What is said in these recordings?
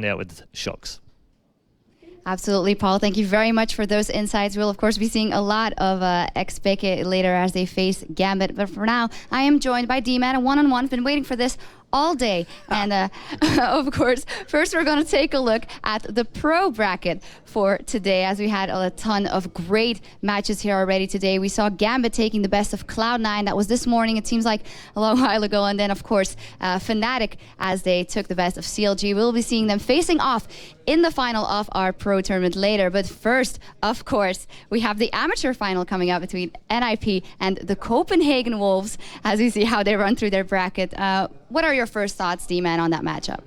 there with shocks. Absolutely, Paul. Thank you very much for those insights. We'll, of course, be seeing a lot of ex-Beke later as they face Gambit. But for now, I am joined by D-Man, a one-on-one. I've been waiting for this all day. And of course, first we're going to take a look at the pro bracket for today, as we had a ton of great matches here already today. We saw Gambit taking the best of Cloud9. That was this morning. It seems like a long while ago. And then, of course, Fnatic, as they took the best of CLG. We'll be seeing them facing off in the final of our pro tournament later. But first, of course, we have the amateur final coming up between NIP and the Copenhagen Wolves, as we see how they run through their bracket. What are your first thoughts, D-Man, on that matchup?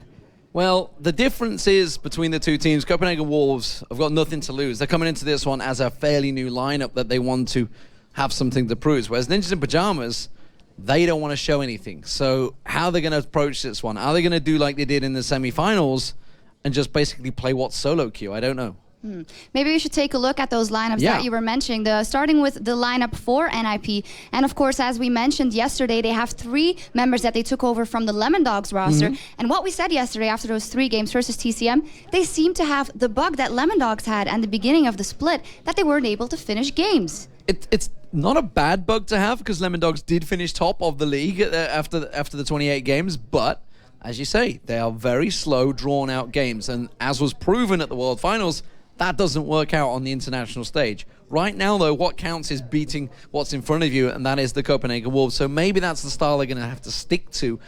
Well, the difference is between the two teams, Copenhagen Wolves have got nothing to lose. They're coming into this one as a fairly new lineup that they want to have something to prove. Whereas Ninjas in Pyjamas, they don't want to show anything. So how are they going to approach this one? Are they going to do like they did in the semi-finals and just basically play what's solo queue? I don't know. Maybe we should take a look at those lineups that you were mentioning, starting with the lineup for NIP. And of course, as we mentioned yesterday, they have 3 members that they took over from the Lemon Dogs roster. And what we said yesterday after those 3 games versus TCM, they seem to have the bug that Lemon Dogs had at the beginning of the split, that they weren't able to finish games. It's not a bad bug to have, because Lemon Dogs did finish top of the league after the 28 games, but as you say, they are very slow, drawn-out games. And as was proven at the World Finals, that doesn't work out on the international stage. Right now, though, what counts is beating what's in front of you, and that is the Copenhagen Wolves. So maybe that's the style they're going to have to stick to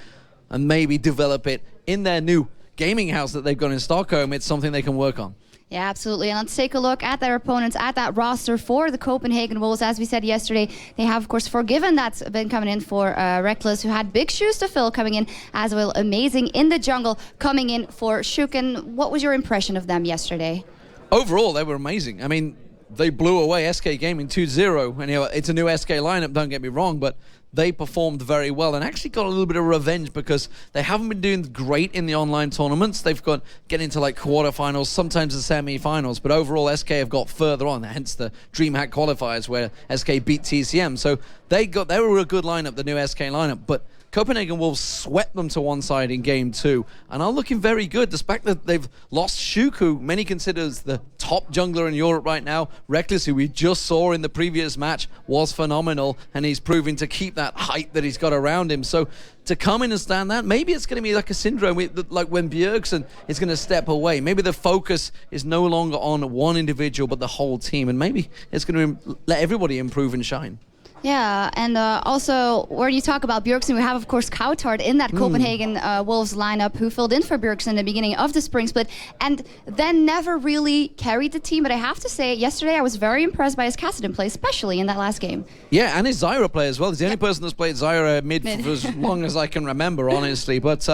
and maybe develop it in their new gaming house that they've got in Stockholm. It's something they can work on. Yeah, absolutely. And let's take a look at their opponents, at that roster for the Copenhagen Wolves. As we said yesterday, they have, of course, Forgiven that's been coming in for Reckless, who had big shoes to fill coming in as well. Amazing in the jungle coming in for Shuken. What was your impression of them yesterday? Overall, they were amazing. I mean, they blew away SK Gaming 2-0. And, you know, it's a new SK lineup, don't get me wrong, but they performed very well and actually got a little bit of revenge, because they haven't been doing great in the online tournaments. They've got getting into like quarterfinals, sometimes the semi-finals, but overall SK have got further on, hence the DreamHack qualifiers where SK beat TCM. So they were a good lineup, the new SK lineup, but Copenhagen Wolves swept them to one side in game 2 and are looking very good, despite that they've lost Shuk, who many consider as the top jungler in Europe right now. Reckless, who we just saw in the previous match, was phenomenal, and he's proving to keep that height that he's got around him. So to come in and stand that, maybe it's going to be like a syndrome, like when Bjergsen is going to step away. Maybe the focus is no longer on one individual, but the whole team, and maybe it's going to let everybody improve and shine. Yeah, and also, when you talk about Bjergsen, we have, of course, Koutard in that Copenhagen Wolves lineup, who filled in for Bjergsen in the beginning of the spring split, and then never really carried the team. But I have to say, yesterday I was very impressed by his Kassadin play, especially in that last game. Yeah, and his Zyra play as well. He's the only person that's played Zyra mid for as long as I can remember, honestly. But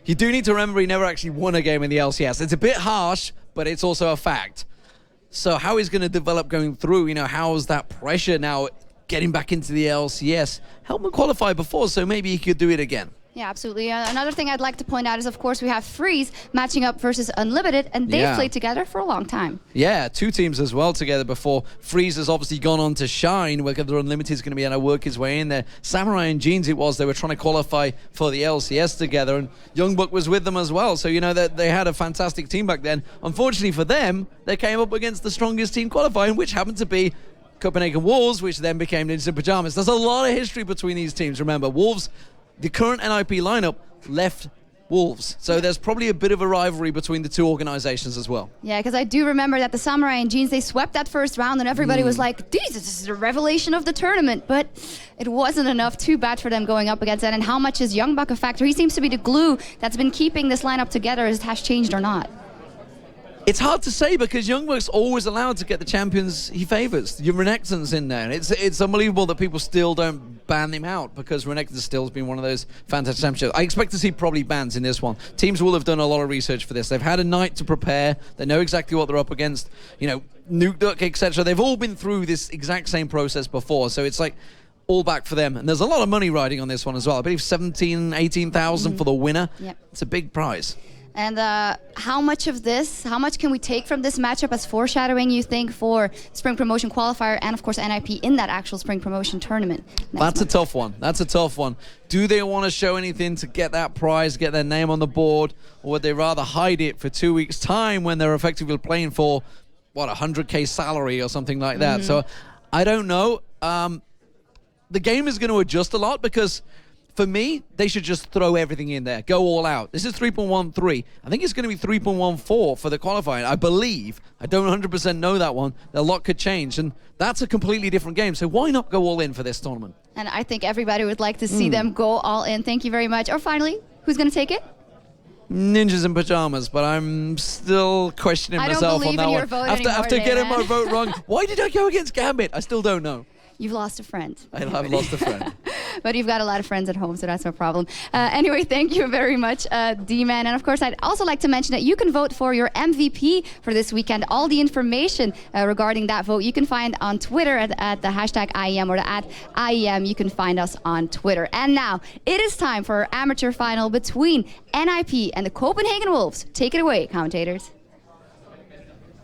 you do need to remember he never actually won a game in the LCS. It's a bit harsh, but it's also a fact. So how he's going to develop going through, you know, how is that pressure now getting back into the LCS? Helped him qualify before, so maybe he could do it again. Yeah, absolutely. Another thing I'd like to point out is, of course, we have Freeze matching up versus Unlimited, and they've played together for a long time. Yeah, 2 teams as well together before. Freeze has obviously gone on to shine, whether Unlimited is going to be able to work his way in there. Samurai and Jeans, they were trying to qualify for the LCS together, and Youngbuck was with them as well. So, you know, they had a fantastic team back then. Unfortunately for them, they came up against the strongest team qualifying, which happened to be Copenhagen Wolves, which then became Ninjas in Pyjamas. There's a lot of history between these teams. Remember, Wolves, the current NIP lineup left Wolves, so there's probably a bit of a rivalry between the 2 organizations as well. Yeah, because I do remember that the Samurai and Jeans, they swept that first round, and everybody was like, this is the revelation of the tournament, but it wasn't enough. Too bad for them going up against that. And how much is Youngbuck a factor? He seems to be the glue that's been keeping this lineup together, as it has changed or not. It's hard to say, because Youngbuck's always allowed to get the champions he favors. Your Renekton's in there, and it's unbelievable that people still don't ban him out, because Renekton still has been one of those fantastic champions. I expect to see probably bans in this one. Teams will have done a lot of research for this. They've had a night to prepare. They know exactly what they're up against. You know, Nuke Duck, etc. They've all been through this exact same process before, so it's like all back for them. And there's a lot of money riding on this one as well. I believe 17,000, 18,000 for the winner. Yep. It's a big prize. And how much can we take from this matchup as foreshadowing, you think, for Spring Promotion Qualifier and, of course, NIP in that actual Spring Promotion tournament? That's a tough one. That's a tough one. Do they want to show anything to get that prize, get their name on the board, or would they rather hide it for 2 weeks' time when they're effectively playing for, what, 100K salary or something like that? So I don't know. The game is going to adjust a lot because, for me, they should just throw everything in there. Go all out. This is 3.13. I think it's going to be 3.14 for the qualifying. I believe. I don't 100% know that one. A lot could change, and that's a completely different game. So why not go all in for this tournament? And I think everybody would like to see them go all in. Thank you very much. Or finally, who's going to take it? Ninjas in Pyjamas, but I'm still questioning myself on that one. After getting my vote wrong, why did I go against Gambit? I still don't know. You've lost a friend. I've lost a friend. But you've got a lot of friends at home, so that's no problem. Anyway, thank you very much, D-Man. And of course, I'd also like to mention that you can vote for your MVP for this weekend. All the information regarding that vote you can find on Twitter at the hashtag IEM or the @IEM. You can find us on Twitter. And now it is time for our amateur final between NIP and the Copenhagen Wolves. Take it away, commentators.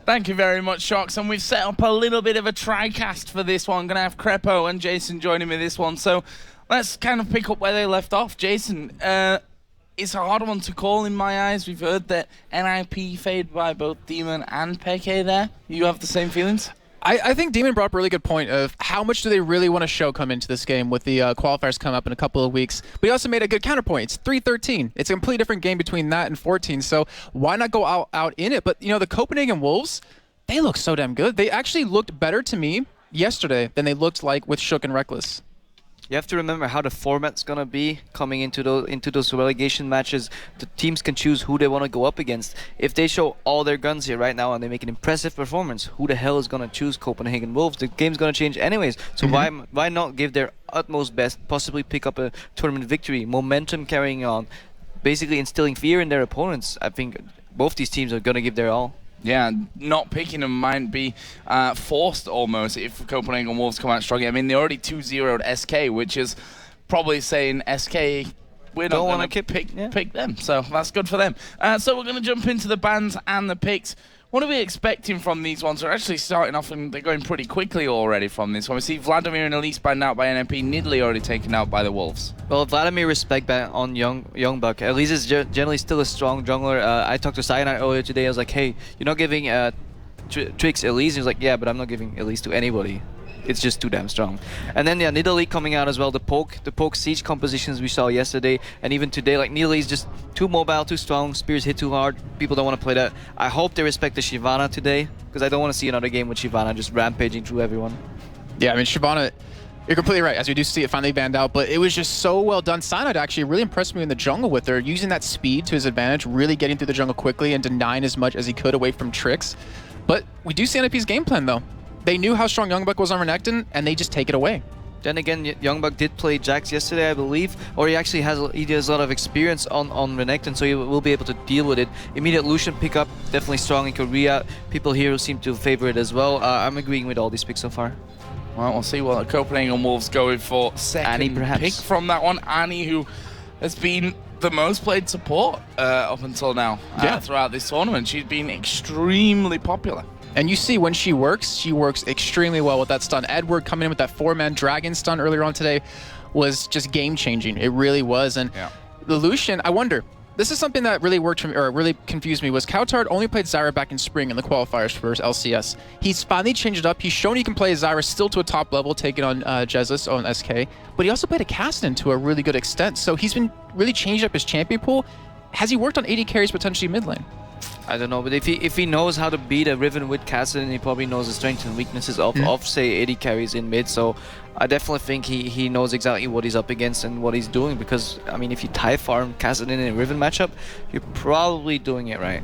Thank you very much, Shocks. And we've set up a little bit of a tri-cast for this one. Going to have Crepo and Jason joining me this one. So let's kind of pick up where they left off. Jason, it's a hard one to call in my eyes. We've heard that NIP favored by both Demon and Peke there. You have the same feelings? I think Demon brought up a really good point of how much do they really want to show come into this game with the qualifiers coming up in a couple of weeks. But he also made a good counterpoint. It's 3-13. It's a completely different game between that and 14. So why not go out in it? But, you know, the Copenhagen Wolves, they look so damn good. They actually looked better to me yesterday than they looked like with Shook and Reckless. You have to remember how the format's gonna be coming into those relegation matches. The teams can choose who they want to go up against. If they show all their guns here right now and they make an impressive performance, who the hell is gonna choose Copenhagen Wolves? The game's gonna change anyways. So why not give their utmost best, possibly pick up a tournament victory, momentum carrying on, basically instilling fear in their opponents. I think both these teams are gonna give their all. Yeah, not picking them might be forced almost if Copenhagen Wolves come out strong. I mean, they already 2-0'd SK, which is probably saying SK, we're not going to pick them. So that's good for them. So we're going to jump into the bans and the picks. What are we expecting from these ones? They're actually starting off and they're going pretty quickly already from this one. We see Vladimir and Elise banned out by NMP, Nidalee already taken out by the Wolves. Well, Vladimir respect ban on Youngbuck. Elise is generally still a strong jungler. I talked to Cyanide earlier today. I was like, hey, you're not giving tricks Elise? He was like, yeah, but I'm not giving Elise to anybody. It's just too damn strong. And then yeah, Nidalee coming out as well. The poke siege compositions we saw yesterday and even today, like Nidalee is just too mobile, too strong. Spears hit too hard. People don't want to play that. I hope they respect the Shyvana today because I don't want to see another game with Shyvana just rampaging through everyone. Yeah, I mean Shyvana, you're completely right. As we do see it finally banned out, but it was just so well done. Cyanide actually really impressed me in the jungle with her, using that speed to his advantage, really getting through the jungle quickly and denying as much as he could away from tricks. But we do see NIP's game plan though. They knew how strong Youngbuck was on Renekton, and they just take it away. Then again, Youngbuck did play Jax yesterday, I believe, or he actually has a lot of experience on Renekton, so he will be able to deal with it. Immediate Lucian pickup, definitely strong in Korea. People here seem to favor it as well. I'm agreeing with all these picks so far. Well, we'll see what the Copenhagen Wolves going for second Annie, pick from that one. Annie, who has been the most played support up until now throughout this tournament. She's been extremely popular. And you see when she works extremely well with that stun. Edward coming in with that 4-man dragon stun earlier on today was just game-changing. It really was. And the Lucian, I wonder, this is something that really worked for me, or really confused me, was Coutard only played Zyra back in spring in the qualifiers for LCS. He's finally changed it up. He's shown he can play Zyra still to a top level, taking on Jesus on SK, but he also played a Kassadin to a really good extent. So he's been really changed up his champion pool. Has he worked on AD carries potentially mid lane? I don't know, but if he knows how to beat a Riven with Kassadin, he probably knows the strengths and weaknesses of say, AD carries in mid. So I definitely think he knows exactly what he's up against and what he's doing, because, I mean, if you tie farm Kassadin in a Riven matchup, you're probably doing it right.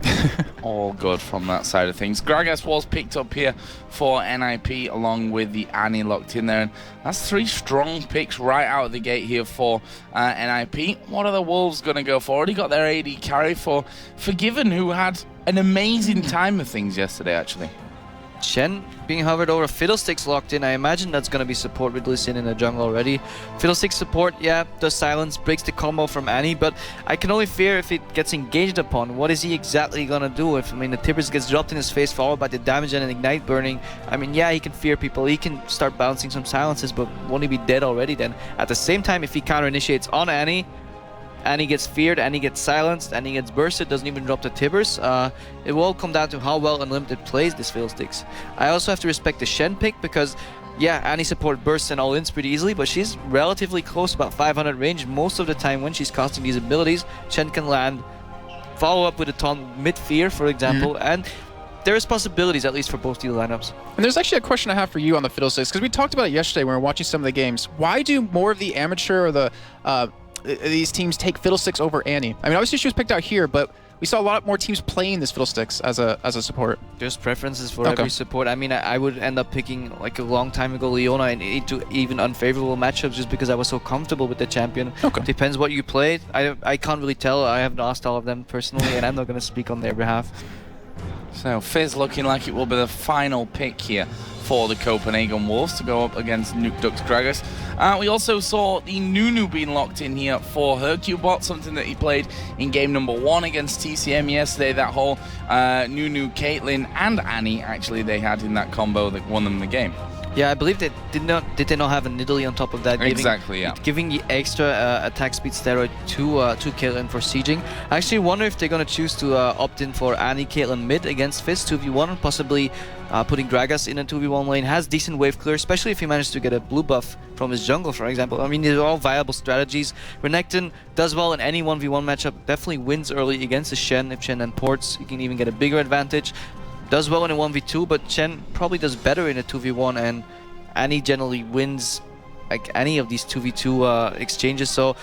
All good from that side of things. Gragas was picked up here for NIP along with the Annie locked in there. And that's 3 strong picks right out of the gate here for NIP. What are the Wolves going to go for? Already got their AD carry for Forgiven, who had an amazing time of things yesterday, actually. Shen being hovered over, Fiddlesticks locked in. I imagine that's going to be support with Lee Sin in the jungle already. Fiddlesticks support, yeah, does silence, breaks the combo from Annie, but I can only fear if it gets engaged upon. What is he exactly going to do? If, I mean, the Tibbers gets dropped in his face, followed by the damage and an Ignite burning. I mean, yeah, he can fear people, he can start bouncing some silences, but won't he be dead already then? At the same time, if he counter-initiates on Annie, Annie gets feared, Annie gets silenced, Annie gets bursted, doesn't even drop the Tibbers. It will all come down to how well Unlimited plays this Fiddlesticks. I also have to respect the Shen pick because, yeah, Annie support bursts and all-ins pretty easily, but she's relatively close, about 500 range most of the time when she's casting these abilities. Shen can land, follow up with a taunt mid-fear, for example, and there is possibilities, at least for both these lineups. And there's actually a question I have for you on the Fiddlesticks, because we talked about it yesterday when we were watching some of the games. Why do more of the amateur or the these teams take Fiddlesticks over Annie? I mean, obviously she was picked out here, but we saw a lot more teams playing this Fiddlesticks as a support. There's preferences for every support. I mean, I would end up picking, like a long time ago, Leona into even unfavorable matchups just because I was so comfortable with the champion. Depends what you played. I can't really tell. I haven't asked all of them personally, and I'm not going to speak on their behalf. So Fizz looking like it will be the final pick here for the Copenhagen Wolves to go up against Nuke Ducks Gragas. We also saw the Nunu being locked in here for Hercubot, something that he played in game number 1 against TCM yesterday. That whole Nunu, Caitlyn and Annie, actually, they had in that combo that won them the game. Yeah, I believe they did they not have a Nidalee on top of that? Giving the extra attack speed steroid to Caitlyn for sieging. I actually wonder if they're going to choose to opt in for Annie Caitlyn mid against Fizz 2v1, possibly putting Gragas in a 2v1 lane. Has decent wave clear, especially if he manages to get a blue buff from his jungle, for example. I mean, these are all viable strategies. Renekton does well in any 1v1 matchup, definitely wins early against the Shen. If Shen then ports, he can even get a bigger advantage. Does well in a 1v2, but Shen probably does better in a 2v1, and Annie generally wins like any of these 2v2 exchanges. So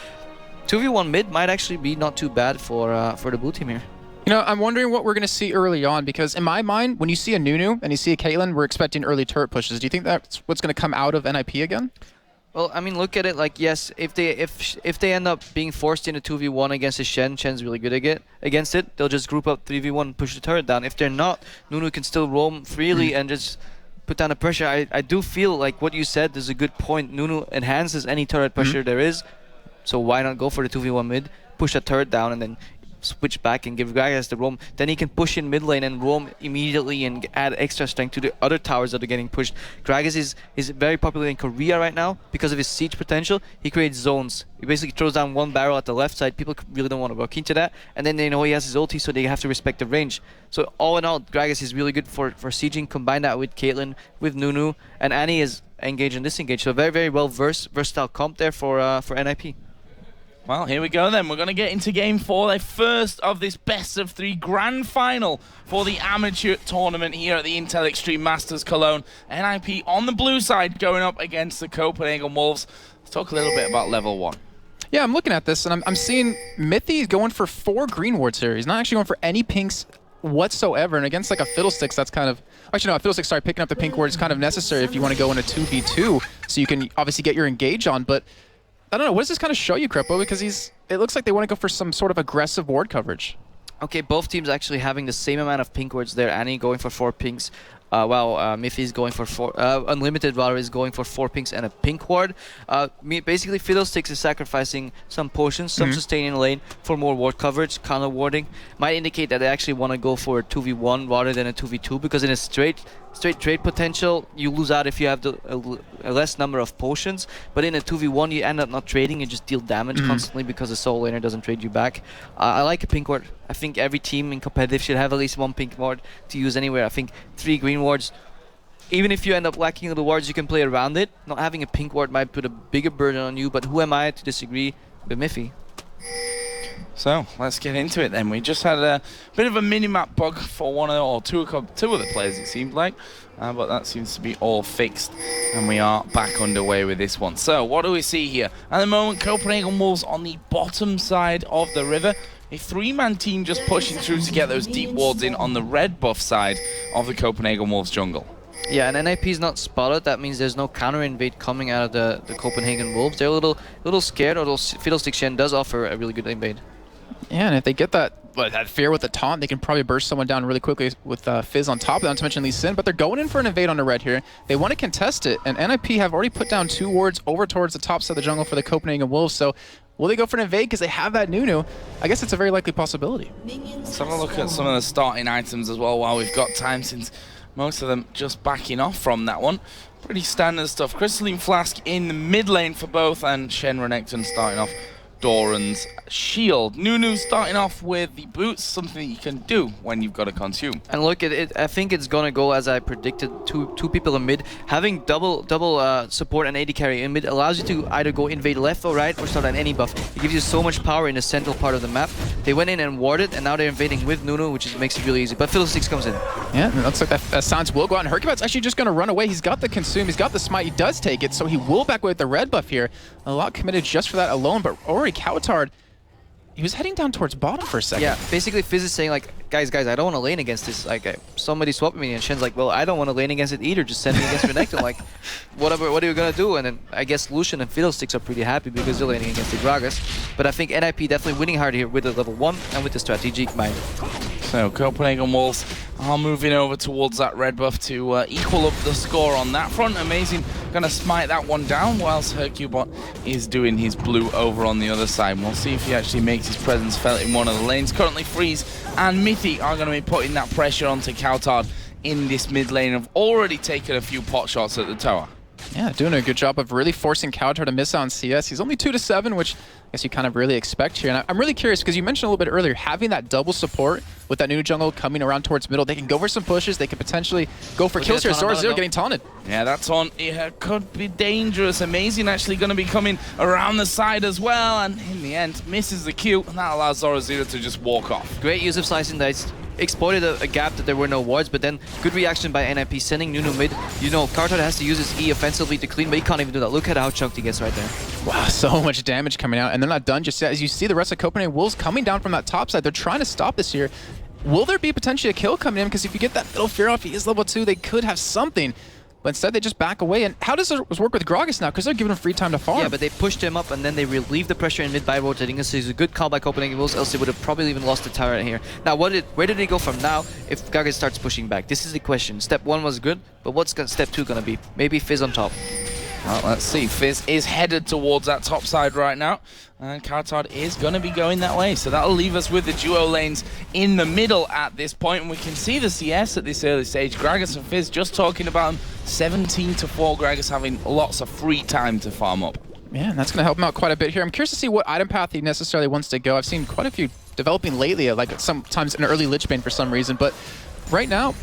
2v1 mid might actually be not too bad for the blue team here. You know, I'm wondering what we're going to see early on, because in my mind, when you see a Nunu and you see a Caitlyn, we're expecting early turret pushes. Do you think that's what's going to come out of NIP again? Well, I mean, look at it like, yes, if they end up being forced in a 2v1 against a Shen's really good against it, they'll just group up 3v1 and push the turret down. If they're not, Nunu can still roam freely and just put down the pressure. I do feel like what you said is a good point. Nunu enhances any turret pressure there is, so why not go for the 2v1 mid, push the turret down, and then switch back and give Gragas the roam. Then he can push in mid lane and roam immediately and add extra strength to the other towers that are getting pushed. Gragas is very popular in Korea right now because of his siege potential. He creates zones. He basically throws down one barrel at the left side. People really don't want to work into that. And then they know he has his ulti, so they have to respect the range. So all in all, Gragas is really good for sieging. Combine that with Caitlyn, with Nunu, and Annie is engaged and disengaged. So very, very well versatile comp there for NIP. Well, here we go then. We're going to get into Game 4, the first of this best-of-3 grand final for the amateur tournament here at the Intel Extreme Masters Cologne. NIP on the blue side going up against the Copenhagen Wolves. Let's talk a little bit about level 1. Yeah, I'm looking at this, and I'm seeing Mithy going for 4 green wards here. He's not actually going for any pinks whatsoever, and against like a Fiddlesticks, that's kind of... Actually, no, a Fiddlesticks, sorry, picking up the pink ward is kind of necessary if you want to go in a 2v2, so you can obviously get your engage on, but... I don't know, what does this kind of show you, Kripo? Because it looks like they want to go for some sort of aggressive ward coverage. Okay, both teams actually having the same amount of pink wards there. Annie going for 4 pinks, while Miffy is going for 4... Unlimited, rather, is going for 4 pinks and a pink ward. Basically, Fiddlesticks is sacrificing some potions, some sustaining lane for more ward coverage, counter warding. Might indicate that they actually want to go for a 2v1 rather than a 2v2, because in a straight trade potential, you lose out if you have a less number of potions, but in a 2v1 you end up not trading, you just deal damage constantly because the solo laner doesn't trade you back. I like a pink ward. I think every team in competitive should have at least 1 pink ward to use anywhere. I think 3 green wards, even if you end up lacking little wards, you can play around it. Not having a pink ward might put a bigger burden on you, but who am I to disagree with Miffy? So let's get into it then. We just had a bit of a mini-map bug for two of the players, it seemed like, but that seems to be all fixed, and we are back underway with this one. So what do we see here? At the moment, Copenhagen Wolves on the bottom side of the river. A 3-man team just pushing through to get those deep wards in on the red buff side of the Copenhagen Wolves jungle. Yeah, and NIP is not spotted. That means there's no counter invade coming out of the Copenhagen Wolves. They're a little scared, although Fiddlesticks Shen does offer a really good invade. Yeah, and if they get that that fear with the taunt. They can probably burst someone down really quickly with Fizz on top of them, not to mention Lee Sin, but they're going in for an invade on the red here. They want to contest it, and NIP have already put down 2 wards over towards the top side of the jungle for the Copenhagen Wolves, so will they go for an invade because they have that Nunu? I guess it's a very likely possibility. Let's have a look at some of the starting items as well while we've got time, since most of them just backing off from that one. Pretty standard stuff. Crystalline Flask in the mid lane for both, and Shen Renekton starting off Doran's shield. Nunu starting off with the boots, something that you can do when you've got to consume. And look at it, I think it's gonna go as I predicted. Two people in mid. Having double support and AD carry in mid allows you to either go invade left or right or start on any buff. It gives you so much power in the central part of the map. They went in and warded, and now they're invading with Nunu, which makes it really easy. But Fiddlesticks comes in. Yeah, it looks like that Silence will go out, and Hercubot's actually just gonna run away. He's got the consume, he's got the smite, he does take it, so he will back away with the red buff here. A lot committed just for that alone, but already Cowtard, he was heading down towards bottom for a second. Yeah, basically Fizz is saying like, guys, I don't want to lane against this. Like, somebody swap me, and Shen's like, well, I don't want to lane against it either. Just send me against Renekton. Like, what are you gonna do? And then I guess Lucian and Fiddlesticks are pretty happy because they're laning against the Gragas. But I think NIP definitely winning hard here with the level 1 and with the strategic mind. So Copenhagen Wolves are moving over towards that red buff to equal up the score on that front. Amazing, gonna smite that one down whilst Hercubot is doing his blue over on the other side. We'll see if he actually makes his presence felt in one of the lanes. Currently Freeze and Mithy are gonna be putting that pressure onto Cowtard in this mid lane. Have already taken a few pot shots at the tower. Yeah, doing a good job of really forcing Cowtard to miss out on CS. He's only 2-7, which I guess you kind of really expect here. And I'm really curious because you mentioned a little bit earlier, having that double support with that new jungle coming around towards middle, they can go for some pushes, they could potentially go for kills here. Zora Zero getting taunted. Yeah, that's on. It could be dangerous. Amazing actually going to be coming around the side as well, and in the end misses the Q, and that allows Zora Zero to just walk off. Great use of Slice and Dice. Exploited a gap that there were no wards, but then good reaction by NIP sending Nunu mid. You know, Cowtard has to use his E offensively to clean, but he can't even do that. Look at how chunked he gets right there. Wow, so much damage coming out, and they're not done just yet. As you see the rest of Copenhagen Wolves coming down from that top side, they're trying to stop this here. Will there be potentially a kill coming in? Because if you get that Fiddle Fear off, he is level 2, they could have something. But instead, they just back away. And how does this work with Gragas now? Because they're giving him free time to farm. Yeah, but they pushed him up, and then they relieved the pressure in mid by rotating. This is a good call by Copenhagen Wolves, else they would have probably even lost the tower here. Now, where did they go from now if Gragas starts pushing back? This is the question. Step 1 was good, but what's step 2 going to be? Maybe Fizz on top. Well, let's see. Fizz is headed towards that top side right now, and Cowtard is going to be going that way. So that'll leave us with the duo lanes in the middle at this point, and we can see the CS at this early stage. Gragas and Fizz just talking about them. 17-4, Gragas having lots of free time to farm up. Yeah, and that's going to help him out quite a bit here. I'm curious to see what item path he necessarily wants to go. I've seen quite a few developing lately, like sometimes an early Lich Bane for some reason, but right now,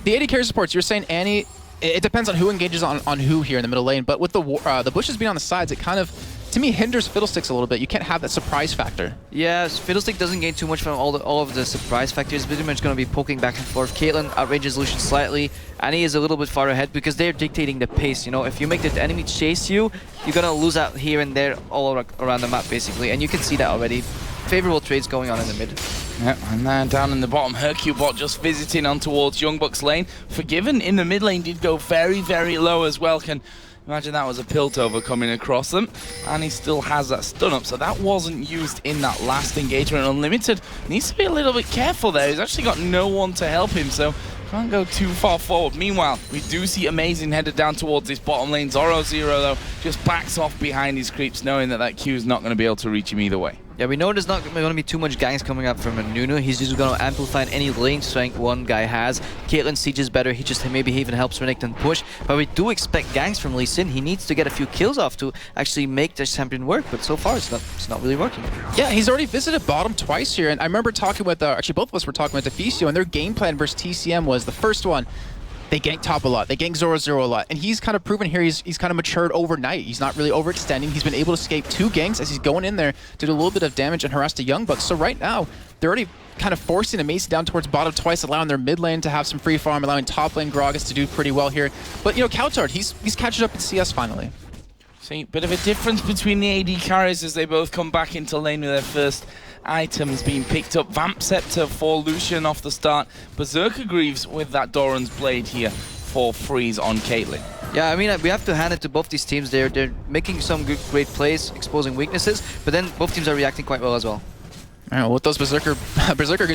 the AD carry supports, you're saying Annie, it depends on who engages on who here in the middle lane, but with the bushes being on the sides, it kind of, to me, hinders Fiddlesticks a little bit. You can't have that surprise factor. Yeah, Fiddlestick doesn't gain too much from all of the surprise factors. Pretty much going to be poking back and forth. Caitlyn outranges Lucian slightly. Annie is a little bit far ahead because they're dictating the pace. You know, if you make the enemy chase you, you're going to lose out here and there all around the map, basically. And you can see that already. Favorable trades going on in the mid. Yep, and then down in the bottom, Hercubot just visiting on towards Young Buck's lane. Forgiven in the mid lane did go very, very low as well. Can imagine that was a Piltover coming across them. And he still has that stun up, so that wasn't used in that last engagement. Unlimited needs to be a little bit careful there. He's actually got no one to help him, so can't go too far forward. Meanwhile, we do see Amazing headed down towards this bottom lane. Zoro Zero, though, just backs off behind his creeps, knowing that Q is not going to be able to reach him either way. Yeah, we know there's not going to be too much ganks coming up from a Nunu. He's just going to amplify any lane strength one guy has. Caitlyn Siege is better. He just maybe even helps Renekton push. But we do expect ganks from Lee Sin. He needs to get a few kills off to actually make this champion work. But so far, it's not really working. Yeah, he's already visited bottom twice here. And I remember talking with, actually both of us were talking with Deficio, and their game plan versus TCM was the first one, they gank top a lot, they gank Zoro Zero a lot, and he's kind of proven here he's kind of matured overnight. He's not really overextending. He's been able to escape 2 ganks as he's going in there to do a little bit of damage and harass the Young Bucks. So right now, they're already kind of forcing Amazing down towards bottom twice, allowing their mid lane to have some free farm, allowing top lane Gragas to do pretty well here. But you know, Cowtard, he's catching up in CS finally. See, bit of a difference between the AD carries as they both come back into lane with their first items being picked up. Vamp Scepter for Lucian off the start. Berserker Greaves with that Doran's Blade here for Freeze on Caitlyn. Yeah, I mean, we have to hand it to both these teams. They're making some great plays, exposing weaknesses, but then both teams are reacting quite well as well. All right, well, with those berserkers,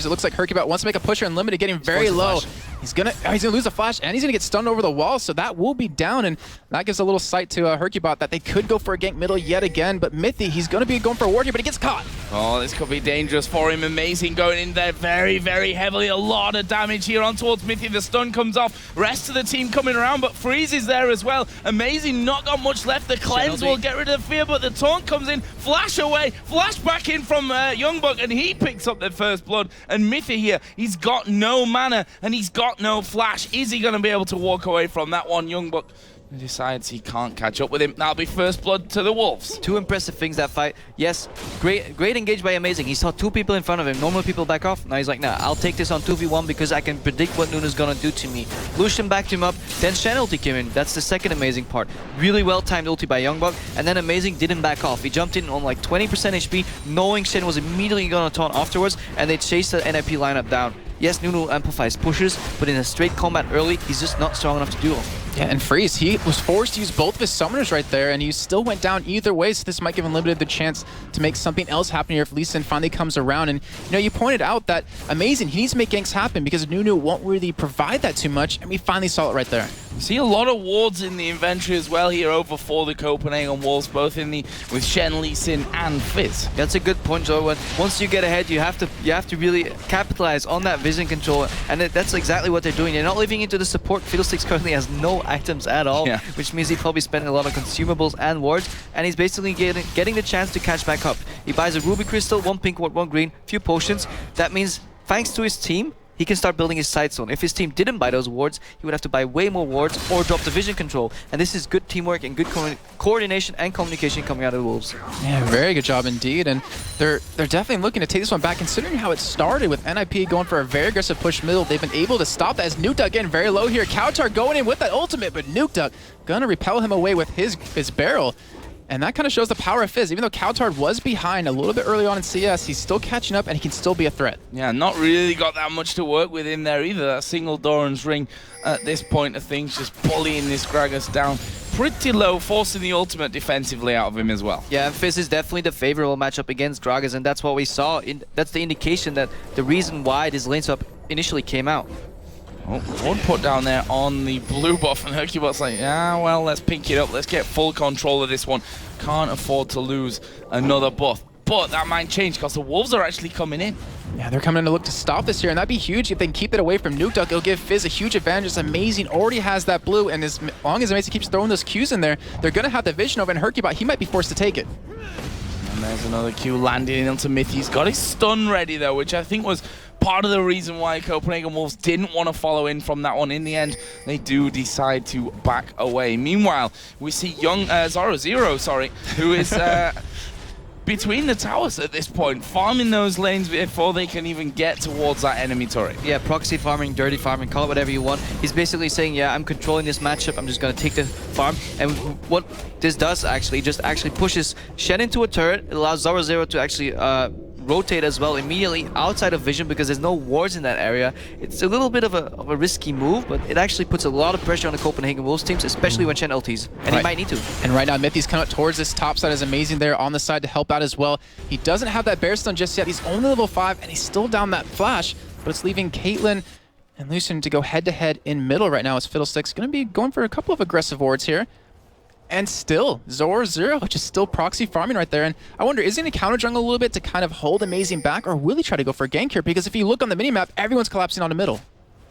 it looks like Hercubot wants to make a pusher unlimited, getting very low. He's gonna lose a flash, and he's gonna get stunned over the wall, so that will be down, and that gives a little sight to Hercubot that they could go for a gank middle yet again, but Mithy, he's gonna be going for a ward here, but he gets caught. Oh, this could be dangerous for him. Amazing going in there very, very heavily. A lot of damage here on towards Mithy. The stun comes off. Rest of the team coming around, but Freeze is there as well. Amazing, not got much left. The cleanse will get rid of the fear, but the taunt comes in. Flash away, flash back in from Youngbuck, and he picks up the first blood. And Mithy here, he's got no mana, and he's got no flash. Is he going to be able to walk away from that one? Youngbuck decides he can't catch up with him. That'll be first blood to the Wolves. Two impressive things that fight. Yes, great engage by Amazing. He saw two people in front of him. Normal people back off. Now he's like, nah, I'll take this on 2v1 because I can predict what Nunu's gonna do to me. Lucian backed him up. Then Shen ulti came in. That's the second amazing part. Really well timed ulti by Youngbuck. And then Amazing didn't back off. He jumped in on like 20% HP, knowing Shen was immediately gonna taunt afterwards, and they chased the NIP lineup down. Yes, Nunu amplifies pushes, but in a straight combat early, he's just not strong enough to do it. Yeah, and Freeze, he was forced to use both of his summoners right there, and he still went down either way, so this might give Unlimited the chance to make something else happen here if Lee Sin finally comes around. And, you know, you pointed out that Amazing, he needs to make ganks happen because Nunu won't really provide that too much, and we finally saw it right there. See a lot of wards in the inventory as well here over for the Copenhagen Wolves, both in the with Shen, Lee Sin, and Fizz. That's a good point, Joe. Once you get ahead, you have to really capitalize on that vision control, and that's exactly what they're doing. They're not leaving into the support. Fiddlesticks currently has no items at all, which means he probably spent a lot of consumables and wards, and he's basically getting the chance to catch back up. He buys a ruby crystal, 1 pink ward, 1 green, few potions. That means thanks to his team, he can start building his side zone. If his team didn't buy those wards, he would have to buy way more wards or drop the vision control. And this is good teamwork and good coordination and communication coming out of the Wolves. Yeah, very good job indeed. And they're definitely looking to take this one back, considering how it started with NIP going for a very aggressive push middle. They've been able to stop that as Nukeduck getting very low here. Kautar going in with that ultimate, but Nukeduck gonna repel him away with his barrel. And that kind of shows the power of Fizz. Even though Kautar was behind a little bit early on in CS, he's still catching up and he can still be a threat. Yeah, not really got that much to work with in there either. That single Doran's ring at this point of things, just bullying this Gragas down pretty low, forcing the ultimate defensively out of him as well. Yeah, and Fizz is definitely the favorable matchup against Gragas, and that's what we saw. That's the indication that the reason why this lane swap initially came out. Oh, one put down there on the blue buff, and Hercubot's like, yeah, well, let's pink it up. Let's get full control of this one. Can't afford to lose another buff. But that might change because the Wolves are actually coming in. Yeah, they're coming in to look to stop this here, and that'd be huge if they can keep it away from Nukeduck. It'll give Fizz a huge advantage. It's Amazing already has that blue, and as long as Amazing keeps throwing those Qs in there, they're going to have the vision over, and Hercubot, he might be forced to take it. And there's another Q landing into Mithy. He's got his stun ready, though, which I think was part of the reason why Copenhagen Wolves didn't want to follow in from that one. In the end, they do decide to back away. Meanwhile, we see young Zoro, who is between the towers at this point, farming those lanes before they can even get towards that enemy turret. Yeah, proxy farming, dirty farming, call it whatever you want. He's basically saying, yeah, I'm controlling this matchup, I'm just going to take the farm. And what this does actually, just actually pushes Shen into a turret. It allows Zoro to actually rotate as well immediately outside of vision because there's no wards in that area. It's a little bit of a risky move, but it actually puts a lot of pressure on the Copenhagen Wolves teams, especially when Shen ultis, and he might need to. And right now, Mithy's coming up towards this top side is Amazing there on the side to help out as well. He doesn't have that bear stun just yet. He's only level 5, and he's still down that flash, but it's leaving Caitlyn and Lucian to go head-to-head in middle right now as Fiddlesticks going to be going for a couple of aggressive wards here. And still, Zoro just still proxy farming right there. And I wonder, is he going to counter jungle a little bit to kind of hold Amazing back, or will he try to go for a gank here? Because if you look on the minimap, everyone's collapsing on the middle.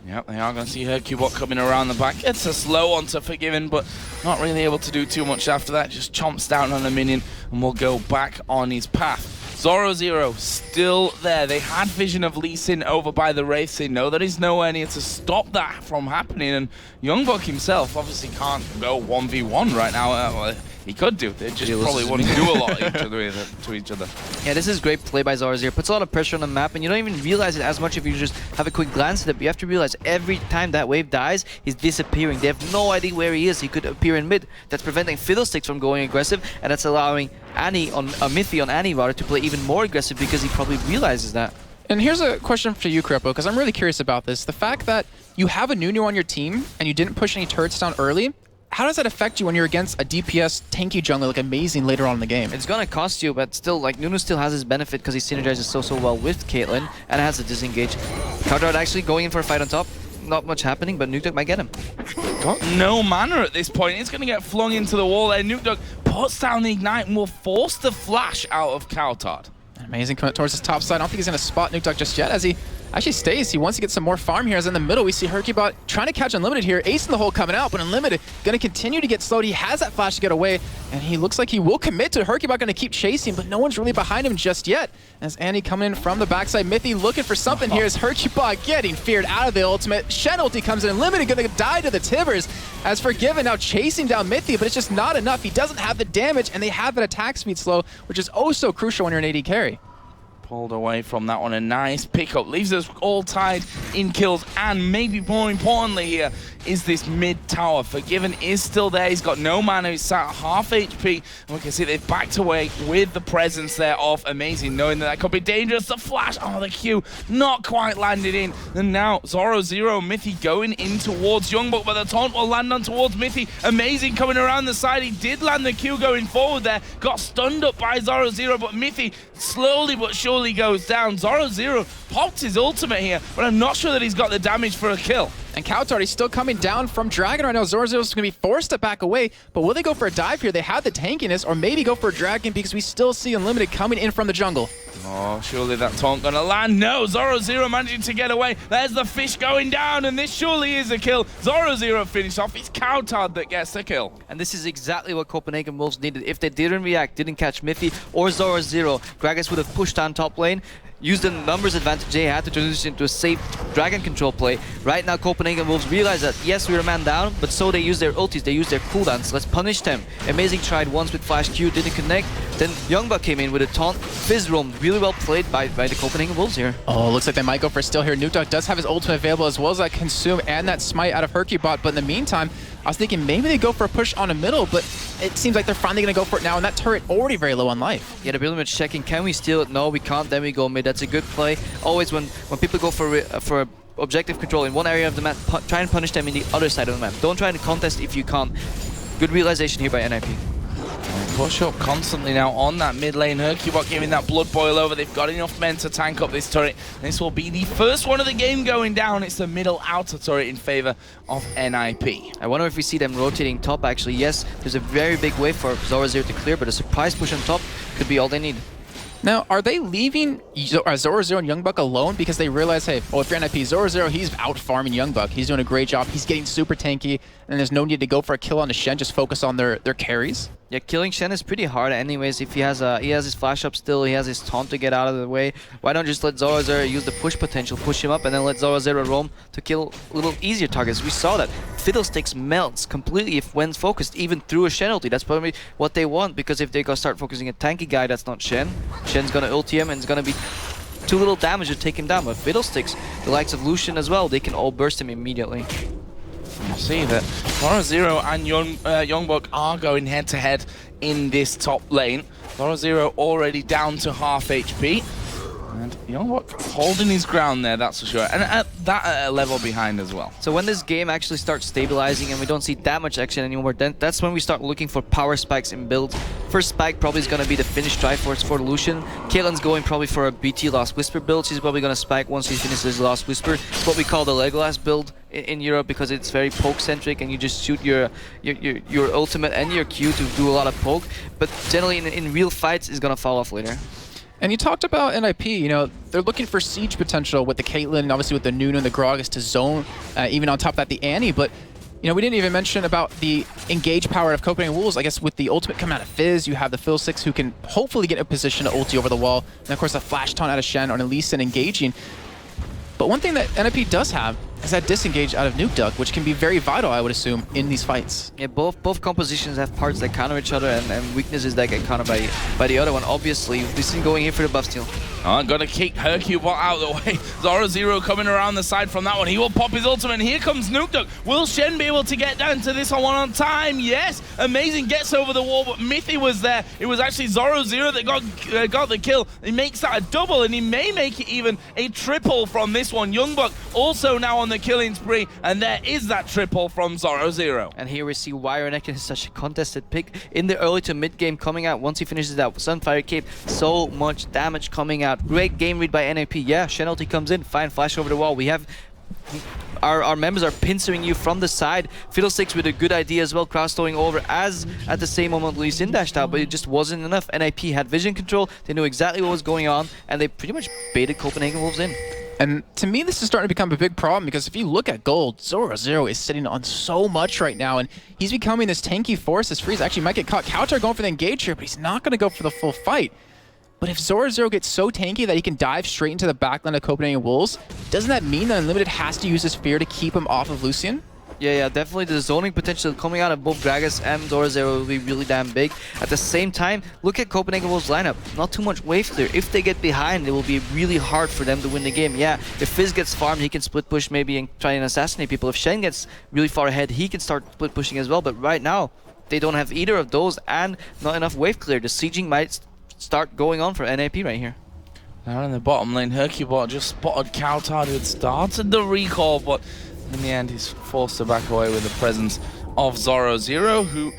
Yep, they are going to see Hercubot coming around the back. It's a slow one to Forgiven, but not really able to do too much after that. Just chomps down on a minion and will go back on his path. Zoro still there. They had vision of Lee Sin over by the Wraiths. They know that he's nowhere near to stop that from happening. And Youngbuck himself obviously can't go 1v1 right now. Well, he could do. They just probably wouldn't do a lot to each other. Yeah, this is great play by Zoro. Puts a lot of pressure on the map, and you don't even realize it as much if you just have a quick glance at it. But you have to realize every time that wave dies, he's disappearing. They have no idea where he is. He could appear in mid. That's preventing Fiddlesticks from going aggressive, and that's allowing Mithy on Annie rather to play even more aggressive because he probably realizes that. And here's a question for you, Krepo, because I'm really curious about this. The fact that you have a Nunu on your team and you didn't push any turrets down early, how does that affect you when you're against a DPS tanky jungler like Amazing later on in the game? It's gonna cost you, but still, like, Nunu still has his benefit because he synergizes so well with Caitlyn and has a disengage. Cloud actually going in for a fight on top. Not much happening, but Nuke might get him. Got no mana at this point. It's going to get flung into the wall there. Nuke puts down the Ignite and will force the flash out of Cowtard. Amazing coming towards his top side. I don't think he's going to spot Nuke just yet as he actually stays. He wants to get some more farm here. As in the middle, we see Hercubot trying to catch Unlimited here. Ace in the hole coming out, but Unlimited going to continue to get slowed. He has that flash to get away, and he looks like he will commit to Hercubot, going to keep chasing, but no one's really behind him just yet. As Annie coming in from the backside, Mithy looking for something here as Hercubot getting feared out of the ultimate. Shen ulti comes in, Unlimited going to die to the Tibbers. As Forgiven now chasing down Mithy, but it's just not enough. He doesn't have the damage, and they have that attack speed slow, which is oh so crucial when you're an AD carry. Pulled away from that one. A nice pickup. Leaves us all tied in kills. And maybe more importantly here is this mid tower. Forgiven is still there. He's got no mana. He's sat at half HP. And we can see they've backed away with the presence there of Amazing, knowing that could be dangerous. The flash. Oh, the Q not quite landed in. And now Zoro Zero, Mithy going in towards Youngbuck, but the taunt will land on towards Mithy. Amazing coming around the side. He did land the Q going forward there. Got stunned up by Zoro Zero, but Mithy slowly but surely goes down. Zoro Zero popped his ultimate here, but I'm not sure that he's got the damage for a kill. And Cowtard is still coming down from Dragon right now. Zoro Zero's going to be forced to back away, but will they go for a dive here? They have the tankiness, or maybe go for a Dragon because we still see Unlimited coming in from the jungle. Oh, surely that taunt gonna land. No, Zoro Zero managing to get away. There's the fish going down, and this surely is a kill. Zoro Zero finished off. It's Cowtard that gets the kill. And this is exactly what Copenhagen Wolves needed. If they didn't react, didn't catch Mithy or Zoro Zero, Gragas would have pushed down top lane, used the numbers advantage they had to transition into a safe dragon control play. Right now, Copenhagen Wolves realize that, yes, we're a man down, but so they use their ultis, they use their cooldowns. Let's punish them. Amazing tried once with Flash Q, didn't connect. Then Youngbuck came in with a taunt. Fizz roam, really well played by the Copenhagen Wolves here. Oh, looks like they might go for a steal here. Nuke does have his ultimate available, as well as that Consume and that Smite out of Hercubot, but in the meantime, I was thinking maybe they go for a push on a middle, but it seems like they're finally going to go for it now, and that turret already very low on life. Yeah, they're pretty much checking, can we steal it? No, we can't, then we go mid. That's a good play. Always when people go for objective control in one area of the map, try and punish them in the other side of the map. Don't try to contest if you can't. Good realization here by NIP. Push up constantly now on that mid lane. Hercubot giving that blood boil over. They've got enough men to tank up this turret. This will be the first one of the game going down. It's the middle outer turret in favor of NIP. I wonder if we see them rotating top actually. Yes, there's a very big wave for Zoro Zero to clear, but a surprise push on top could be all they need. Now, are they leaving Zoro Zero and Youngbuck alone because they realize, hey, if you're NIP, Zoro Zero, he's out farming Youngbuck. He's doing a great job. He's getting super tanky, and there's no need to go for a kill on the Shen. Just focus on their carries. Yeah, killing Shen is pretty hard anyways. If he has his flash up still, he has his taunt to get out of the way. Why don't just let Zoro Zero use the push potential, push him up, and then let Zoro Zero roam to kill little easier targets. We saw that Fiddlesticks melts completely if when focused, even through a Shen ulti. That's probably what they want, because if they go start focusing a tanky guy that's not Shen, Shen's gonna ulti him and it's gonna be too little damage to take him down. But Fiddlesticks, the likes of Lucian as well, they can all burst him immediately. You see that Zoro Zero and Youngbuck are going head to head in this top lane. Zoro Zero already down to half HP. And Youngbuck holding his ground there, that's for sure. And at a level behind as well. So when this game actually starts stabilizing and we don't see that much action anymore, then that's when we start looking for power spikes in builds. First spike probably is going to be the finish Triforce for Lucian. Caitlyn's going probably for a BT Lost Whisper build. She's probably going to spike once she finishes Lost Whisper. It's what we call the Legolas build in Europe, because it's very poke-centric and you just shoot your ultimate and your Q to do a lot of poke. But generally in real fights, it's going to fall off later. And you talked about NIP, you know, they're looking for siege potential with the Caitlyn, and obviously with the Nunu and the Gragas to zone, even on top of that the Annie, but you know, we didn't even mention about the engage power of Copenhagen Wolves. I guess with the ultimate coming out of Fizz, you have the Fiddlesticks who can hopefully get in a position to ulti over the wall, and of course the flash taunt out of Shen on Elise and engaging. But one thing that NIP does have is that disengage out of Nuke Duck, which can be very vital, I would assume, in these fights. Yeah, both compositions have parts that counter each other and weaknesses that get countered by the other one. Obviously, this is going here for the buff steal. Gonna kick Hercubot out of the way. Zoro coming around the side from that one. He will pop his ultimate, and here comes Nukeduck. Will Shen be able to get down to this one on time? Yes! Amazing gets over the wall, but Mithy was there. It was actually Zoro that got the kill. He makes that a double, and he may make it even a triple from this one. Youngbuck also now on the killing spree, and there is that triple from Zoro. And here we see why Renekton is such a contested pick in the early to mid game coming out. Once he finishes that Sunfire Cape, so much damage coming out. Great game read by NAP. Yeah, Shen ulti comes in, fine flash over the wall. We have our members are pincering you from the side. Fiddlesticks with a good idea as well, cross throwing over as at the same moment Lee Sin dashed out, but it just wasn't enough. NIP had vision control, they knew exactly what was going on, and they pretty much baited Copenhagen Wolves in. And to me, this is starting to become a big problem because if you look at gold, Zoro is sitting on so much right now, and he's becoming this tanky force. This freeze actually might get caught. Kautar going for the engage here, but he's not going to go for the full fight. But if Zoro gets so tanky that he can dive straight into the backline of Copenhagen Wolves, doesn't that mean that Unlimited has to use his fear to keep him off of Lucian? Yeah, definitely the zoning potential coming out of both Gragas and Zoro will be really damn big. At the same time, look at Copenhagen Wolves lineup. Not too much wave clear. If they get behind, it will be really hard for them to win the game. Yeah, if Fizz gets farmed, he can split push maybe and try and assassinate people. If Shen gets really far ahead, he can start split pushing as well. But right now, they don't have either of those and not enough wave clear. The sieging might start going on for NAP right here. Now in the bottom lane, Hercubot just spotted Kautar, who had started the recall, but in the end he's forced to back away with the presence of Zoro. Who